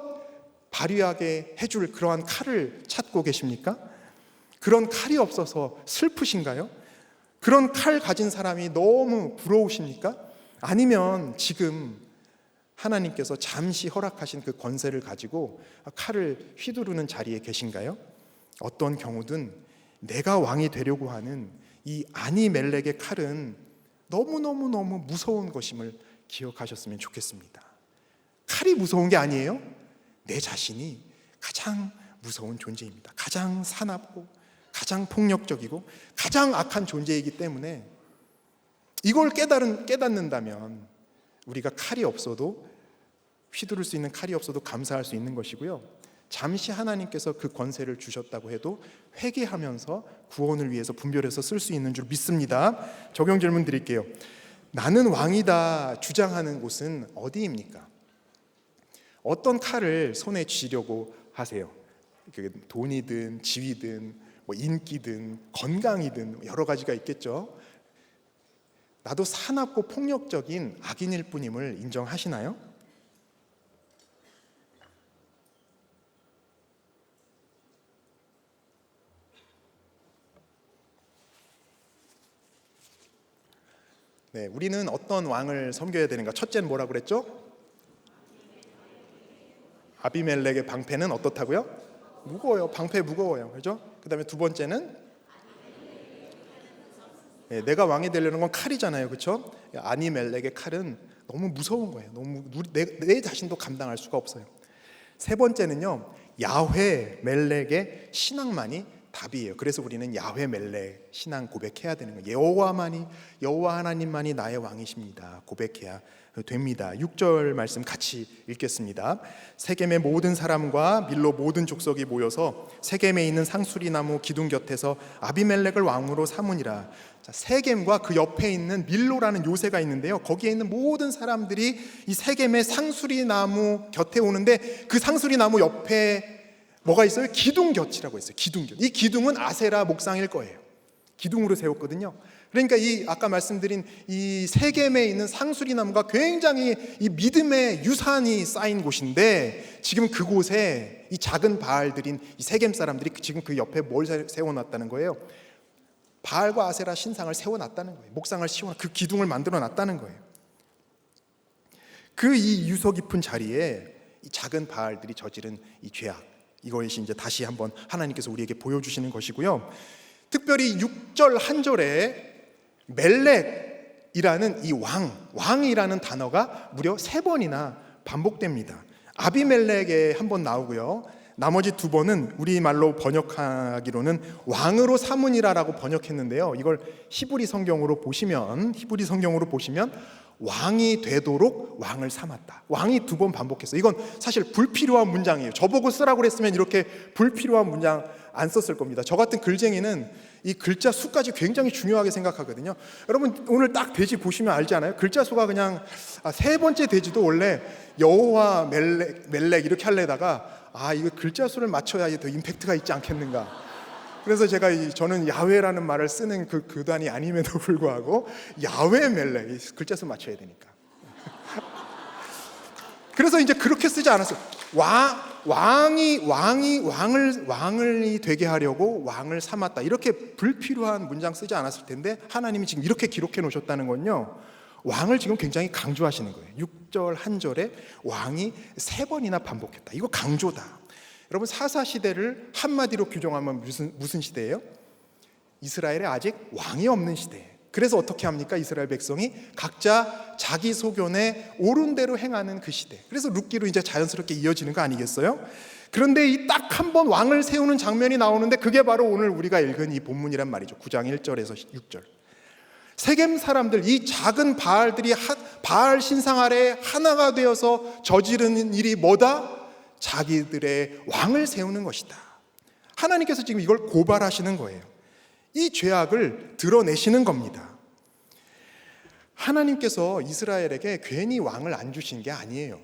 발휘하게 해줄 그러한 칼을 찾고 계십니까? 그런 칼이 없어서 슬프신가요? 그런 칼 가진 사람이 너무 부러우십니까? 아니면 지금 하나님께서 잠시 허락하신 그 권세를 가지고 칼을 휘두르는 자리에 계신가요? 어떤 경우든 내가 왕이 되려고 하는 이 아니멜렉의 칼은 너무너무너무 무서운 것임을 기억하셨으면 좋겠습니다. 칼이 무서운 게 아니에요. 내 자신이 가장 무서운 존재입니다. 가장 사납고 가장 폭력적이고 가장 악한 존재이기 때문에 이걸 깨닫는다면 우리가 칼이 없어도, 휘두를 수 있는 칼이 없어도 감사할 수 있는 것이고요, 잠시 하나님께서 그 권세를 주셨다고 해도 회개하면서 구원을 위해서 분별해서 쓸 수 있는 줄 믿습니다. 적용 질문 드릴게요. 나는 왕이다 주장하는 곳은 어디입니까? 어떤 칼을 손에 쥐려고 하세요? 돈이든 지위든 인기든 건강이든 여러 가지가 있겠죠. 나도 사납고 폭력적인 악인일 뿐임을 인정하시나요? 네, 우리는 어떤 왕을 섬겨야 되는가? 첫째는 뭐라고 그랬죠? 아비멜렉의 방패는 어떻다고요? 무거워요. 방패 무거워요. 그렇죠? 그다음에 두 번째는 네, 내가 왕이 되려는 건 칼이잖아요. 그렇죠? 아니멜렉의 칼은 너무 무서운 거예요. 너무 내 자신도 감당할 수가 없어요. 세 번째는요, 야훼 멜렉의 신앙만이 답이에요. 그래서 우리는 야훼 멜렉 신앙 고백해야 되는 거예요. 여호와 하나님만이 나의 왕이십니다. 고백해야 됩니다. 6절 말씀 같이 읽겠습니다. 세겜의 모든 사람과 밀로 모든 족속이 모여서 세겜에 있는 상수리 나무 기둥 곁에서 아비멜렉을 왕으로 삼으니라. 자, 세겜과 그 옆에 있는 밀로라는 요새가 있는데요, 거기에 있는 모든 사람들이 이 세겜의 상수리 나무 곁에 오는데, 그 상수리 나무 옆에 뭐가 있어요? 기둥곁이라고 있어요. 기둥곁. 이 기둥은 아세라 목상일 거예요. 기둥으로 세웠거든요. 그러니까 이 아까 말씀드린 이 세겜에 있는 상수리 나무가 굉장히 이 믿음의 유산이 쌓인 곳인데, 지금 그곳에 이 작은 바알들인 이 세겜 사람들이 지금 그 옆에 뭘 세워놨다는 거예요? 바알과 아세라 신상을 세워놨다는 거예요. 목상을 그 기둥을 만들어놨다는 거예요. 그 이 유서 깊은 자리에 이 작은 바알들이 저지른 이 죄악, 이것이 이제 다시 한번 하나님께서 우리에게 보여주시는 것이고요. 특별히 6절 한 절에 멜렉이라는 이 왕이라는 단어가 무려 3번이나 반복됩니다. 아비멜렉에 한 번 나오고요, 나머지 2번은 우리말로 번역하기로는 왕으로 삼으니라라고 번역했는데요, 이걸 히브리 성경으로 보시면 왕이 되도록 왕을 삼았다. 왕이 2번 반복했어요. 이건 사실 불필요한 문장이에요. 저보고 쓰라고 그랬으면 이렇게 불필요한 문장 안 썼을 겁니다. 저 같은 글쟁이는 이 글자 수까지 굉장히 중요하게 생각하거든요. 여러분 오늘 딱 돼지 보시면 알지 않아요? 글자 수가 그냥 3번째 돼지도 원래 여호와 멜렉 이렇게 하려다가 이거 글자 수를 맞춰야 더 임팩트가 있지 않겠는가. 그래서 저는 야훼라는 말을 쓰는 그 교단이 아님에도 불구하고 야훼 멜렉 글자 수 맞춰야 되니까. 그래서 이제 그렇게 쓰지 않았어요. 왕을 되게 하려고 왕을 삼았다, 이렇게 불필요한 문장 쓰지 않았을 텐데, 하나님이 지금 이렇게 기록해 놓으셨다는 건요, 왕을 지금 굉장히 강조하시는 거예요. 6절 한 절에 왕이 3번이나 반복했다. 이거 강조다. 여러분 사사시대를 한마디로 규정하면 무슨 시대예요? 이스라엘에 아직 왕이 없는 시대예요. 그래서 어떻게 합니까? 이스라엘 백성이 각자 자기 소견에 옳은 대로 행하는 그 시대. 그래서 룻기로 이제 자연스럽게 이어지는 거 아니겠어요? 그런데 이 딱 한 번 왕을 세우는 장면이 나오는데, 그게 바로 오늘 우리가 읽은 이 본문이란 말이죠. 9장 1절에서 6절. 세겜 사람들, 이 작은 바알들이 바알 신상 아래 하나가 되어서 저지르는 일이 뭐다? 자기들의 왕을 세우는 것이다. 하나님께서 지금 이걸 고발하시는 거예요. 이 죄악을 드러내시는 겁니다. 하나님께서 이스라엘에게 괜히 왕을 안 주신 게 아니에요.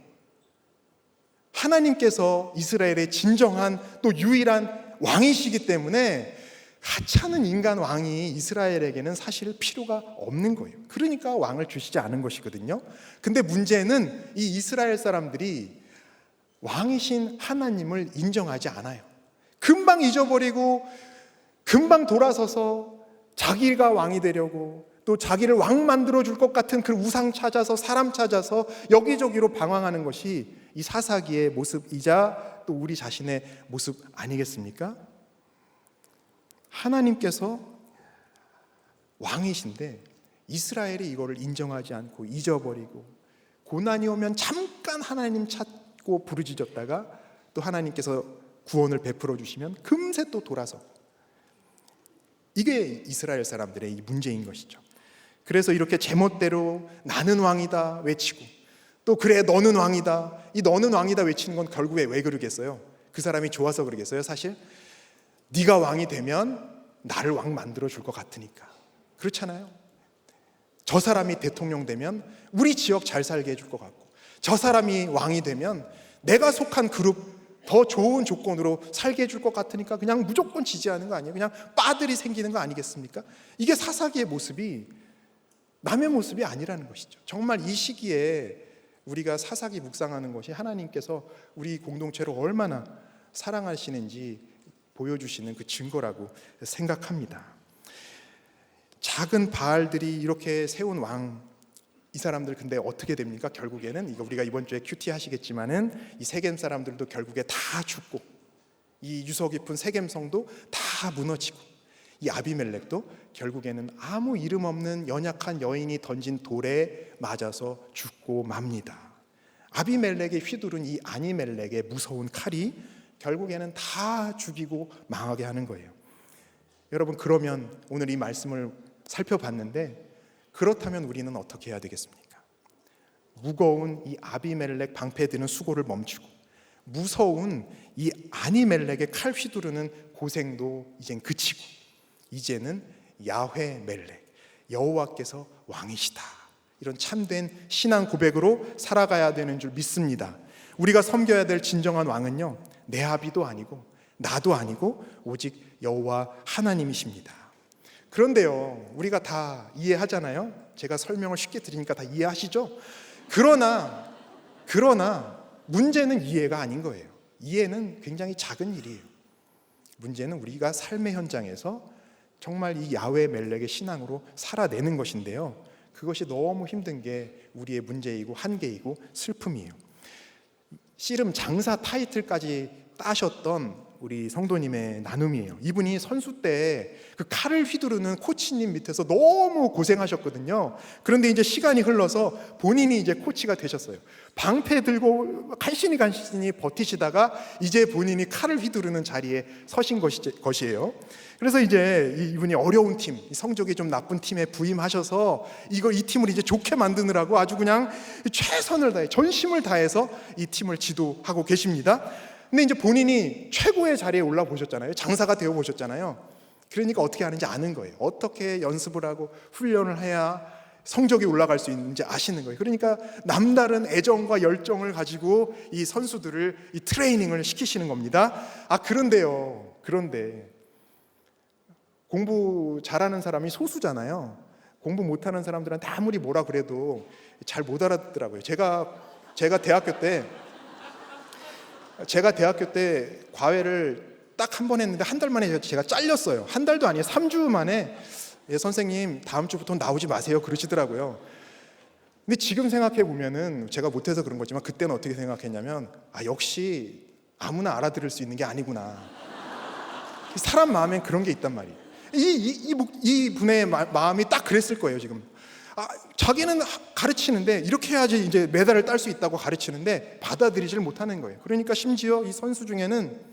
하나님께서 이스라엘의 진정한 또 유일한 왕이시기 때문에 하찮은 인간 왕이 이스라엘에게는 사실 필요가 없는 거예요. 그러니까 왕을 주시지 않은 것이거든요. 근데 문제는 이 이스라엘 사람들이 왕이신 하나님을 인정하지 않아요. 금방 잊어버리고 금방 돌아서서 자기가 왕이 되려고, 또 자기를 왕 만들어 줄 것 같은 그 우상 찾아서, 사람 찾아서 여기저기로 방황하는 것이 이 사사기의 모습이자 또 우리 자신의 모습 아니겠습니까? 하나님께서 왕이신데 이스라엘이 이거를 인정하지 않고 잊어버리고, 고난이 오면 잠깐 하나님 찾고 부르짖었다가 또 하나님께서 구원을 베풀어 주시면 금세 또 돌아서, 이게 이스라엘 사람들의 이 문제인 것이죠. 그래서 이렇게 제멋대로 나는 왕이다 외치고, 또 그래 너는 왕이다, 이 너는 왕이다 외치는 건 결국에 왜 그러겠어요? 그 사람이 좋아서 그러겠어요? 사실 네가 왕이 되면 나를 왕 만들어 줄 것 같으니까. 그렇잖아요. 저 사람이 대통령 되면 우리 지역 잘 살게 해줄 것 같고, 저 사람이 왕이 되면 내가 속한 그룹 더 좋은 조건으로 살게 해줄 것 같으니까 그냥 무조건 지지하는 거 아니에요? 그냥 빠들이 생기는 거 아니겠습니까? 이게 사사기의 모습이 남의 모습이 아니라는 것이죠. 정말 이 시기에 우리가 사사기 묵상하는 것이 하나님께서 우리 공동체를 얼마나 사랑하시는지 보여주시는 그 증거라고 생각합니다. 작은 바알들이 이렇게 세운 왕, 이 사람들 근데 어떻게 됩니까? 결국에는 이거 우리가 이번 주에 큐티 하시겠지만은 이 세겜 사람들도 결국에 다 죽고, 이 유서 깊은 세겜 성도 다 무너지고, 이 아비멜렉도 결국에는 아무 이름 없는 연약한 여인이 던진 돌에 맞아서 죽고 맙니다. 아비멜렉의 휘두른 이 아니멜렉의 무서운 칼이 결국에는 다 죽이고 망하게 하는 거예요. 여러분, 그러면 오늘 이 말씀을 살펴봤는데, 그렇다면 우리는 어떻게 해야 되겠습니까? 무거운 이 아비멜렉 방패 드는 수고를 멈추고, 무서운 이 아니멜렉의 칼 휘두르는 고생도 이젠 그치고, 이제는 야훼 멜렉, 여호와께서 왕이시다, 이런 참된 신앙 고백으로 살아가야 되는 줄 믿습니다. 우리가 섬겨야 될 진정한 왕은요, 내 아비도 아니고 나도 아니고 오직 여호와 하나님이십니다. 그런데요, 우리가 다 이해하잖아요. 제가 설명을 쉽게 드리니까 다 이해하시죠? 그러나 문제는 이해가 아닌 거예요. 이해는 굉장히 작은 일이에요. 문제는 우리가 삶의 현장에서 정말 이 야훼 멜렉의 신앙으로 살아내는 것인데요, 그것이 너무 힘든 게 우리의 문제이고 한계이고 슬픔이에요. 씨름 장사 타이틀까지 따셨던 우리 성도님의 나눔이에요. 이분이 선수 때 그 칼을 휘두르는 코치님 밑에서 너무 고생하셨거든요. 그런데 이제 시간이 흘러서 본인이 이제 코치가 되셨어요. 방패 들고 간신히 버티시다가 이제 본인이 칼을 휘두르는 자리에 서신 것이에요. 그래서 이제 이분이 어려운 팀, 성적이 좀 나쁜 팀에 부임하셔서 이 팀을 이제 좋게 만드느라고 아주 그냥 최선을 다해, 전심을 다해서 이 팀을 지도하고 계십니다. 근데 이제 본인이 최고의 자리에 올라 보셨잖아요. 장사가 되어 보셨잖아요. 그러니까 어떻게 하는지 아는 거예요. 어떻게 연습을 하고 훈련을 해야 성적이 올라갈 수 있는지 아시는 거예요. 그러니까 남다른 애정과 열정을 가지고 이 선수들을 이 트레이닝을 시키시는 겁니다. 그런데 공부 잘하는 사람이 소수잖아요. 공부 못하는 사람들한테 아무리 뭐라 그래도 잘 못 알아듣더라고요. 제가 대학교 때 과외를 딱 한 번 했는데 한 달 만에 제가 잘렸어요. 한 달도 아니에요. 3주 만에 선생님 다음 주부터 나오지 마세요 그러시더라고요. 근데 지금 생각해 보면은 제가 못해서 그런 거지만 그때는 어떻게 생각했냐면, 역시 아무나 알아들을 수 있는 게 아니구나. 사람 마음엔 그런 게 있단 말이에요. 이 분의 마음이 딱 그랬을 거예요. 지금 자기는 가르치는데 이렇게 해야지 이제 메달을 딸 수 있다고 가르치는데 받아들이질 못하는 거예요. 그러니까 심지어 이 선수 중에는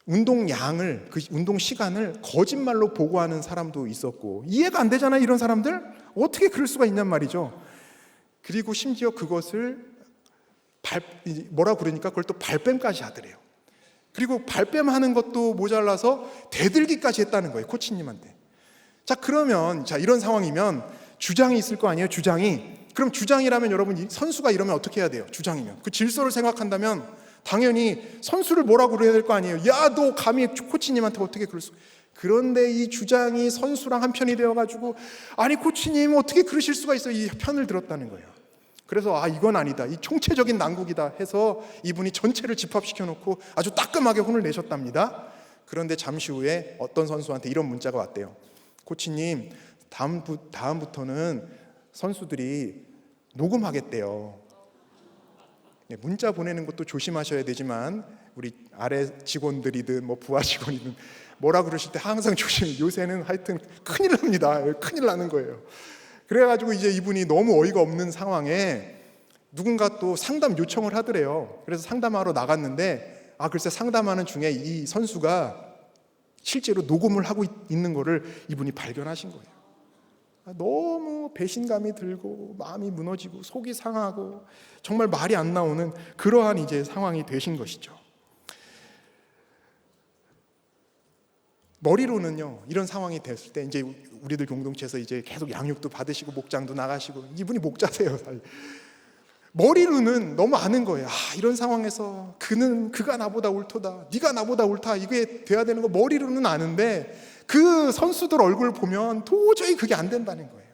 운동량을, 그 운동 시간을 거짓말로 보고하는 사람도 있었고, 이해가 안 되잖아요. 이런 사람들 어떻게 그럴 수가 있냔 말이죠. 그리고 심지어 그것을 그러니까 그걸 또 발뺌까지 하더래요. 그리고 발뺌하는 것도 모자라서 대들기까지 했다는 거예요, 코치님한테. 그러면 이런 상황이면 주장이 있을 거 아니에요, 주장이. 그럼 주장이라면 여러분, 선수가 이러면 어떻게 해야 돼요? 주장이면 그 질서를 생각한다면 당연히 선수를 뭐라고 그래야 될 거 아니에요. 야, 너 감히 코치님한테 어떻게 그럴 수? 그런데 이 주장이 선수랑 한 편이 되어가지고, 아니 코치님 어떻게 그러실 수가 있어요? 이 편을 들었다는 거예요. 그래서 이건 아니다, 이 총체적인 난국이다 해서 이분이 전체를 집합시켜놓고 아주 따끔하게 혼을 내셨답니다. 그런데 잠시 후에 어떤 선수한테 이런 문자가 왔대요. 코치님, 다음부터는 선수들이 녹음하겠대요. 문자 보내는 것도 조심하셔야 되지만 우리 아래 직원들이든 부하 직원이든 뭐라 그러실 때 항상 조심해. 요새는 하여튼 큰일 납니다. 큰일 나는 거예요. 그래가지고 이제 이분이 너무 어이가 없는 상황에 누군가 또 상담 요청을 하더래요. 그래서 상담하러 나갔는데 글쎄 상담하는 중에 이 선수가 실제로 녹음을 하고 있는 거를 이분이 발견하신 거예요. 너무 배신감이 들고 마음이 무너지고 속이 상하고 정말 말이 안 나오는 그러한 이제 상황이 되신 것이죠. 머리로는요, 이런 상황이 됐을 때 이제 우리들 공동체에서 이제 계속 양육도 받으시고 목장도 나가시고, 이분이 목자세요. 머리로는 너무 아는 거예요. 이런 상황에서 그가 나보다 옳도다, 네가 나보다 옳다, 이게 돼야 되는 거 머리로는 아는데 그 선수들 얼굴 보면 도저히 그게 안 된다는 거예요.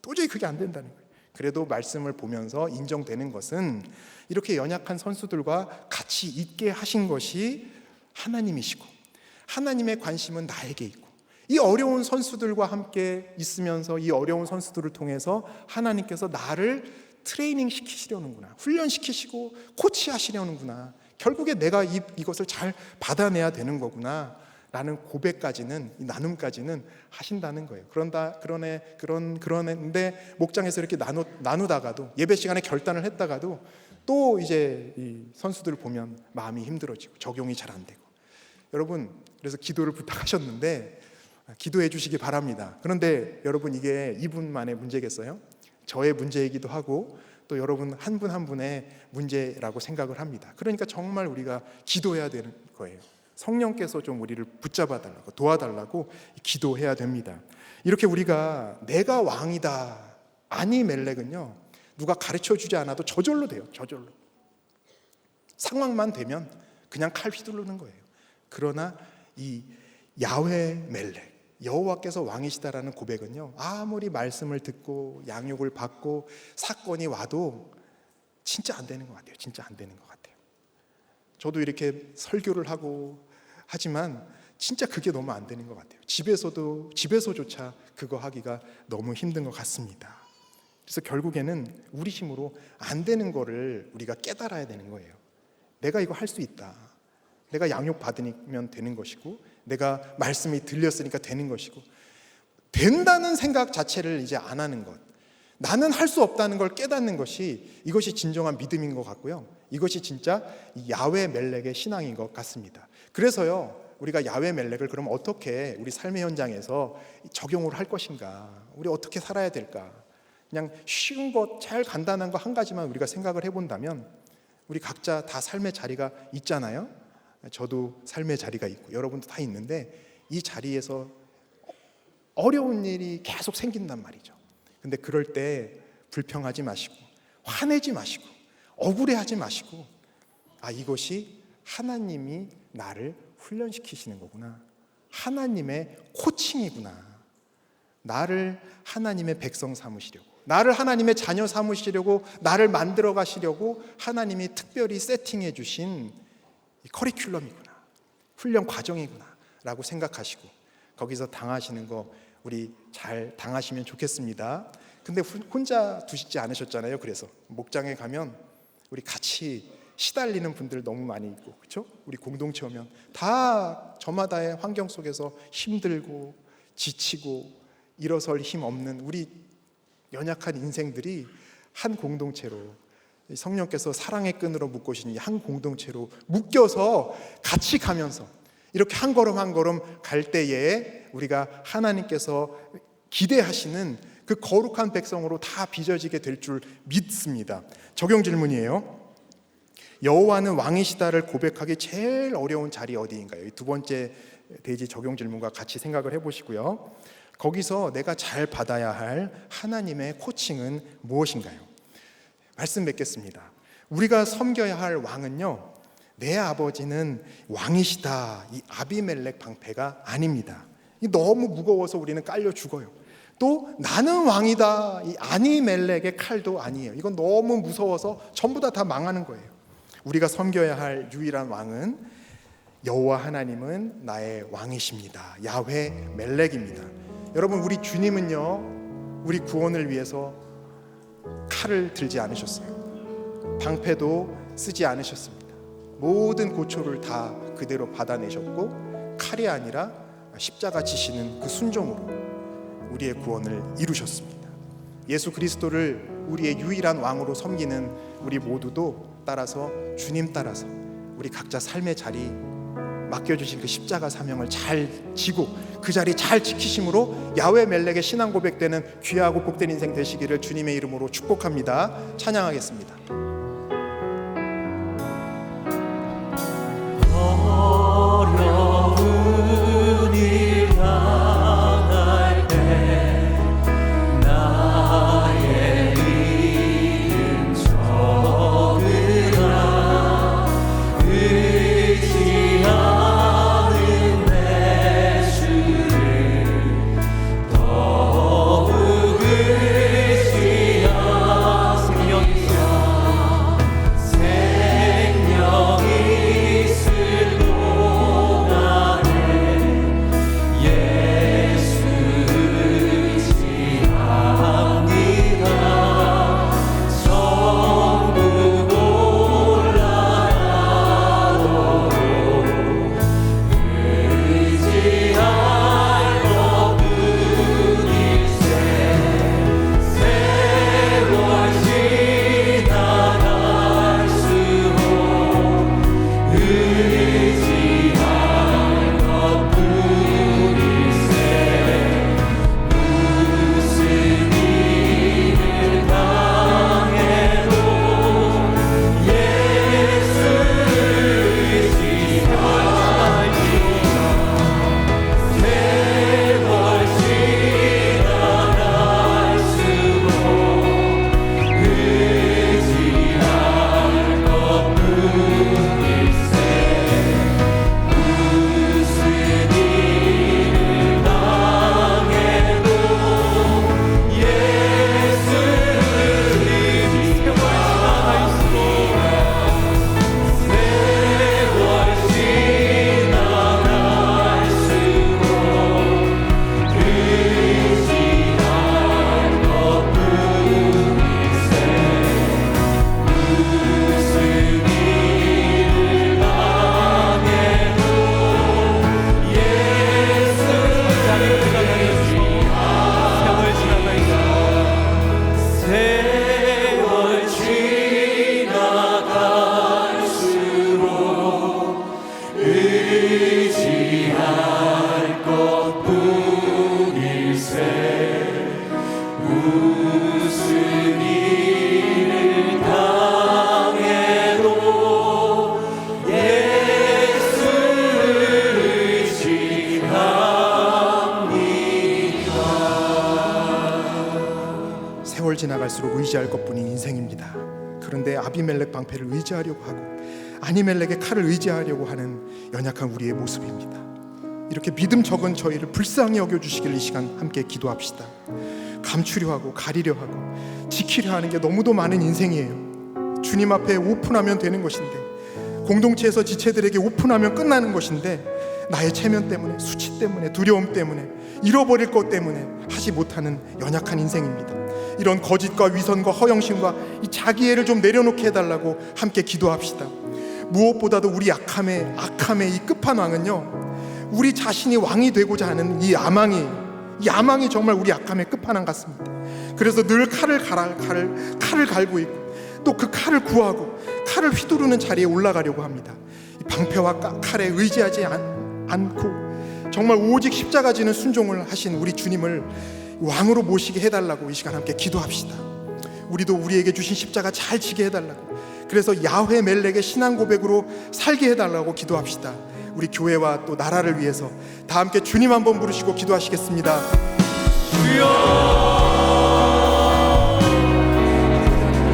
도저히 그게 안 된다는 거예요. 그래도 말씀을 보면서 인정되는 것은 이렇게 연약한 선수들과 같이 있게 하신 것이 하나님이시고 하나님의 관심은 나에게 있고 이 어려운 선수들과 함께 있으면서 이 어려운 선수들을 통해서 하나님께서 나를 트레이닝 시키시려는구나, 훈련시키시고 코치하시려는구나, 결국에 내가 이것을 잘 받아내야 되는 거구나 라는 고백까지는, 이 나눔까지는 하신다는 거예요. 그런데 목장에서 이렇게 나누다가도, 예배 시간에 결단을 했다가도 또 이제 이 선수들을 보면 마음이 힘들어지고 적용이 잘 안 되고. 여러분, 그래서 기도를 부탁하셨는데 기도해 주시기 바랍니다. 그런데 여러분, 이게 이분만의 문제겠어요? 저의 문제이기도 하고 또 여러분 한 분 한 분의 문제라고 생각을 합니다. 그러니까 정말 우리가 기도해야 되는 거예요. 성령께서 좀 우리를 붙잡아 달라고, 도와달라고 기도해야 됩니다. 이렇게 우리가 내가 왕이다, 아니멜렉은요, 누가 가르쳐 주지 않아도 저절로 돼요. 저절로. 상황만 되면 그냥 칼 휘두르는 거예요. 그러나 이 야훼 멜렉, 여호와께서 왕이시다라는 고백은요, 아무리 말씀을 듣고 양육을 받고 사건이 와도 진짜 안 되는 것 같아요. 진짜 안 되는 것 같아요. 저도 이렇게 설교를 하고 하지만 진짜 그게 너무 안 되는 것 같아요. 집에서조차 그거 하기가 너무 힘든 것 같습니다. 그래서 결국에는 우리 힘으로 안 되는 거를 우리가 깨달아야 되는 거예요. 내가 이거 할 수 있다. 내가 양육 받으면 되는 것이고, 내가 말씀이 들렸으니까 되는 것이고, 된다는 생각 자체를 이제 안 하는 것, 나는 할 수 없다는 걸 깨닫는 것이, 이것이 진정한 믿음인 것 같고요, 이것이 진짜 야훼 멜렉의 신앙인 것 같습니다. 그래서요, 우리가 야훼 멜렉을 그럼 어떻게 우리 삶의 현장에서 적용을 할 것인가, 우리 어떻게 살아야 될까, 그냥 쉬운 것, 잘 간단한 거 한 가지만 우리가 생각을 해본다면, 우리 각자 다 삶의 자리가 있잖아요. 저도 삶의 자리가 있고 여러분도 다 있는데, 이 자리에서 어려운 일이 계속 생긴단 말이죠. 근데 그럴 때 불평하지 마시고, 화내지 마시고, 억울해하지 마시고, 이것이 하나님이 나를 훈련시키시는 거구나, 하나님의 코칭이구나, 나를 하나님의 백성 삼으시려고, 나를 하나님의 자녀 삼으시려고, 나를 만들어 가시려고 하나님이 특별히 세팅해 주신 커리큘럼이구나, 훈련 과정이구나 라고 생각하시고, 거기서 당하시는 거 우리 잘 당하시면 좋겠습니다. 근데 혼자 두시지 않으셨잖아요. 그래서 목장에 가면 우리 같이 시달리는 분들 너무 많이 있고, 그렇죠? 우리 공동체 오면 다 저마다의 환경 속에서 힘들고 지치고 일어설 힘 없는 우리 연약한 인생들이 한 공동체로, 성령께서 사랑의 끈으로 묶으신 이 한 공동체로 묶여서 같이 가면서 이렇게 한 걸음 한 걸음 갈 때에 우리가 하나님께서 기대하시는 그 거룩한 백성으로 다 빚어지게 될 줄 믿습니다. 적용 질문이에요. 여호와는 왕이시다를 고백하기 제일 어려운 자리 어디인가요? 이 두 번째 대지 적용 질문과 같이 생각을 해보시고요. 거기서 내가 잘 받아야 할 하나님의 코칭은 무엇인가요? 말씀 맺겠습니다. 우리가 섬겨야 할 왕은요, 내 아버지는 왕이시다, 이 아비멜렉 방패가 아닙니다. 이 너무 무거워서 우리는 깔려 죽어요. 또 나는 왕이다, 이 아니멜렉의 칼도 아니에요. 이건 너무 무서워서 전부 다 망하는 거예요. 우리가 섬겨야 할 유일한 왕은 여호와 하나님은 나의 왕이십니다. 야훼 멜렉입니다. 여러분, 우리 주님은요, 우리 구원을 위해서 칼을 들지 않으셨어요. 방패도 쓰지 않으셨습니다. 모든 고초를 다 그대로 받아내셨고, 칼이 아니라 십자가 지시는 그 순종으로 우리의 구원을 이루셨습니다. 예수 그리스도를 우리의 유일한 왕으로 섬기는 우리 모두도 따라서, 주님 따라서 우리 각자 삶의 자리, 맡겨주신 그 십자가 사명을 잘 지고 그 자리 잘 지키심으로 야훼 멜렉의 신앙 고백되는 귀하고 복된 인생 되시기를 주님의 이름으로 축복합니다. 찬양하겠습니다. 어려운 일 당할 때 나의 이름 적으라. 의지하는 내 주를 더욱 의지할 것뿐일세. 무슨 일을 당해도 예수를 의지합니다. 세월 지나갈수록 의지할 것뿐인 인생입니다. 그런데 아비멜렉 방패를 의지하려고 하고 아니멜렉의 칼을 의지하려고 하는 연약한 우리의 모습입니다. 이렇게 믿음 적은 저희를 불쌍히 여겨주시길 이 시간 함께 기도합시다. 감추려 하고 가리려 하고 지키려 하는 게 너무도 많은 인생이에요. 주님 앞에 오픈하면 되는 것인데, 공동체에서 지체들에게 오픈하면 끝나는 것인데, 나의 체면 때문에, 수치 때문에, 두려움 때문에, 잃어버릴 것 때문에 하지 못하는 연약한 인생입니다. 이런 거짓과 위선과 허영심과 이 자기애를 좀 내려놓게 해달라고 함께 기도합시다. 무엇보다도 우리 악함의 이 끝판왕은요, 우리 자신이 왕이 되고자 하는 이 야망이 정말 우리 악함의 끝판왕 같습니다. 그래서 늘 칼을 갈고 있고 또 그 칼을 구하고 칼을 휘두르는 자리에 올라가려고 합니다. 이 방패와 칼에 의지하지 않고 정말 오직 십자가 지는 순종을 하신 우리 주님을 왕으로 모시게 해달라고 이 시간 함께 기도합시다. 우리도 우리에게 주신 십자가 잘 지게 해달라고, 그래서 야훼 멜렉의 신앙 고백으로 살게 해달라고 기도합시다. 우리 교회와 또 나라를 위해서 다 함께 주님 한번 부르시고 기도하시겠습니다. 주여,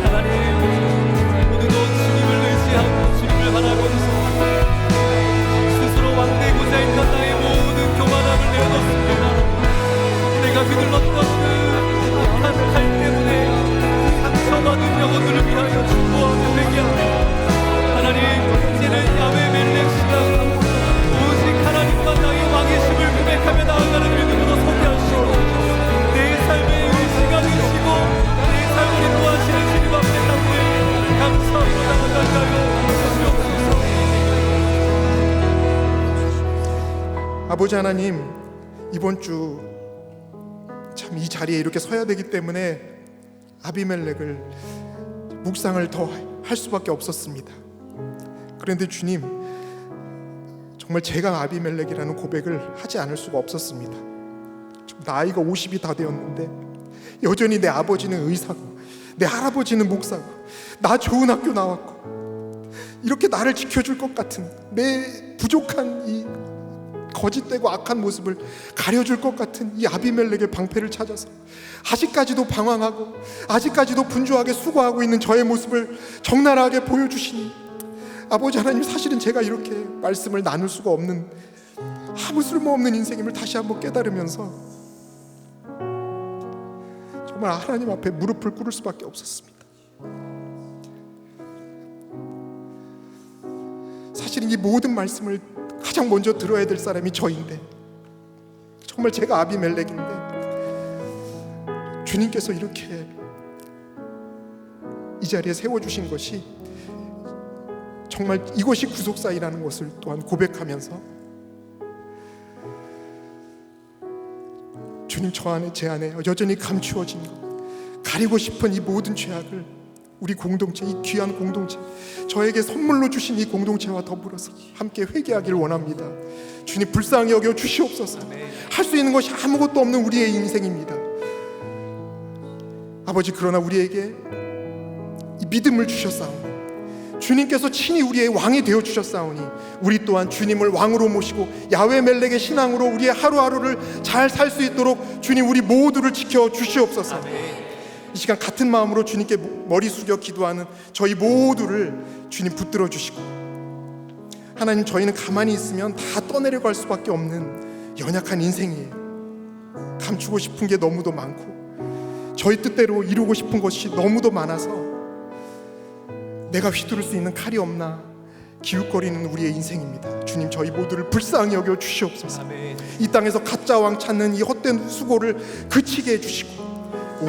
하나님, 모두도 주님을 의지하고 주님을 바라보면서 스스로 왕되고자 했던 나의 모든 교만함을 내어놓습니다. 내가 휘둘렀던 그 악한 칼 때문에 상처받은 영혼들을 위하여 축복하며 회개합니다. 하나님, 이제는 야훼 멜렉 신앙, 오직 하나님만 나의 왕의심을 고백하며 나아가는 믿음으로 소개하시고 내 삶의 의지가 되시고 내 삶을 인도하시는 주님 앞에 담대 감사하고 나아가게 하여 주시옵소서. 아버지 하나님, 이번 주 참 이 자리에 이렇게 서야 되기 때문에 아비멜렉을 묵상을 더 할 수밖에 없었습니다. 그런데 주님, 정말 제가 아비멜렉이라는 고백을 하지 않을 수가 없었습니다. 나이가 50이 다 되었는데 여전히 내 아버지는 의사고 내 할아버지는 목사고 나 좋은 학교 나왔고 이렇게 나를 지켜줄 것 같은 내 부족한 이 거짓되고 악한 모습을 가려줄 것 같은 이 아비멜렉의 방패를 찾아서 아직까지도 방황하고 아직까지도 분주하게 수고하고 있는 저의 모습을 적나라하게 보여주시니, 아버지 하나님, 사실은 제가 이렇게 말씀을 나눌 수가 없는 아무 쓸모없는 인생임을 다시 한번 깨달으면서 정말 하나님 앞에 무릎을 꿇을 수밖에 없었습니다. 사실은 이 모든 말씀을 가장 먼저 들어야 될 사람이 저인데, 정말 제가 아비멜렉인데 주님께서 이렇게 이 자리에 세워주신 것이 정말 이것이 구속사이라는 것을 또한 고백하면서, 주님, 제 안에 여전히 감추어진 것, 가리고 싶은 이 모든 죄악을 우리 공동체, 이 귀한 공동체, 저에게 선물로 주신 이 공동체와 더불어서 함께 회개하기를 원합니다. 주님, 불쌍히 여겨 주시옵소서. 할 수 있는 것이 아무것도 없는 우리의 인생입니다. 아버지, 그러나 우리에게 이 믿음을 주셨사오니, 주님께서 친히 우리의 왕이 되어 주셨사오니 우리 또한 주님을 왕으로 모시고 야훼 멜렉의 신앙으로 우리의 하루하루를 잘 살 수 있도록 주님, 우리 모두를 지켜 주시옵소서. 이 시간 같은 마음으로 주님께 머리 숙여 기도하는 저희 모두를 주님 붙들어 주시고, 하나님, 저희는 가만히 있으면 다 떠내려갈 수밖에 없는 연약한 인생이에요. 감추고 싶은 게 너무도 많고 저희 뜻대로 이루고 싶은 것이 너무도 많아서 내가 휘두를 수 있는 칼이 없나 기웃거리는 우리의 인생입니다. 주님, 저희 모두를 불쌍히 여겨 주시옵소서. 이 땅에서 가짜 왕 찾는 이 헛된 수고를 그치게 해주시고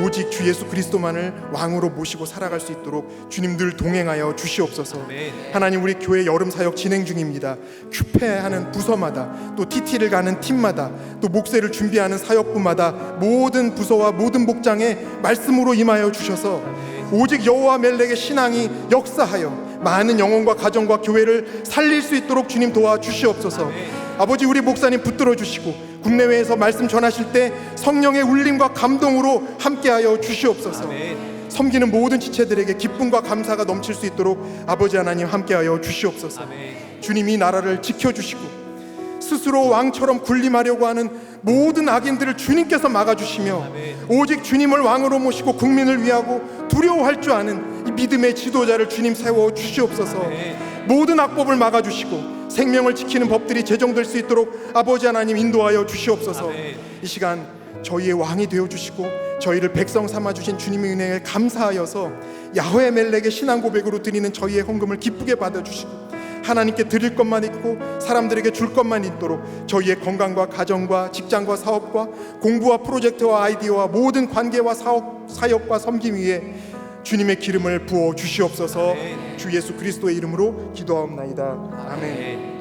오직 주 예수 그리스도만을 왕으로 모시고 살아갈 수 있도록 주님 늘 동행하여 주시옵소서. 하나님, 우리 교회 여름 사역 진행 중입니다. 큐페하는 부서마다, 또 TT를 가는 팀마다, 또 목세를 준비하는 사역부마다 모든 부서와 모든 목장에 말씀으로 임하여 주셔서 오직 여호와 멜렉의 신앙이 역사하여 많은 영혼과 가정과 교회를 살릴 수 있도록 주님 도와주시옵소서. 아버지, 우리 목사님 붙들어 주시고 국내외에서 말씀 전하실 때 성령의 울림과 감동으로 함께하여 주시옵소서. 섬기는 모든 지체들에게 기쁨과 감사가 넘칠 수 있도록 아버지 하나님 함께하여 주시옵소서. 주님이 나라를 지켜주시고 스스로 왕처럼 군림하려고 하는 모든 악인들을 주님께서 막아주시며 오직 주님을 왕으로 모시고 국민을 위하고 두려워할 줄 아는 이 믿음의 지도자를 주님 세워 주시옵소서. 모든 악법을 막아주시고 생명을 지키는 법들이 제정될 수 있도록 아버지 하나님 인도하여 주시옵소서. 이 시간 저희의 왕이 되어주시고 저희를 백성 삼아주신 주님의 은혜에 감사하여서 야훼 멜렉의 신앙 고백으로 드리는 저희의 헌금을 기쁘게 받아주시고 하나님께 드릴 것만 있고 사람들에게 줄 것만 있도록 저희의 건강과 가정과 직장과 사업과 공부와 프로젝트와 아이디어와 모든 관계와 사역과 섬김 위에 주님의 기름을 부어 주시옵소서. 주 예수 그리스도의 이름으로 기도하옵나이다. 아멘.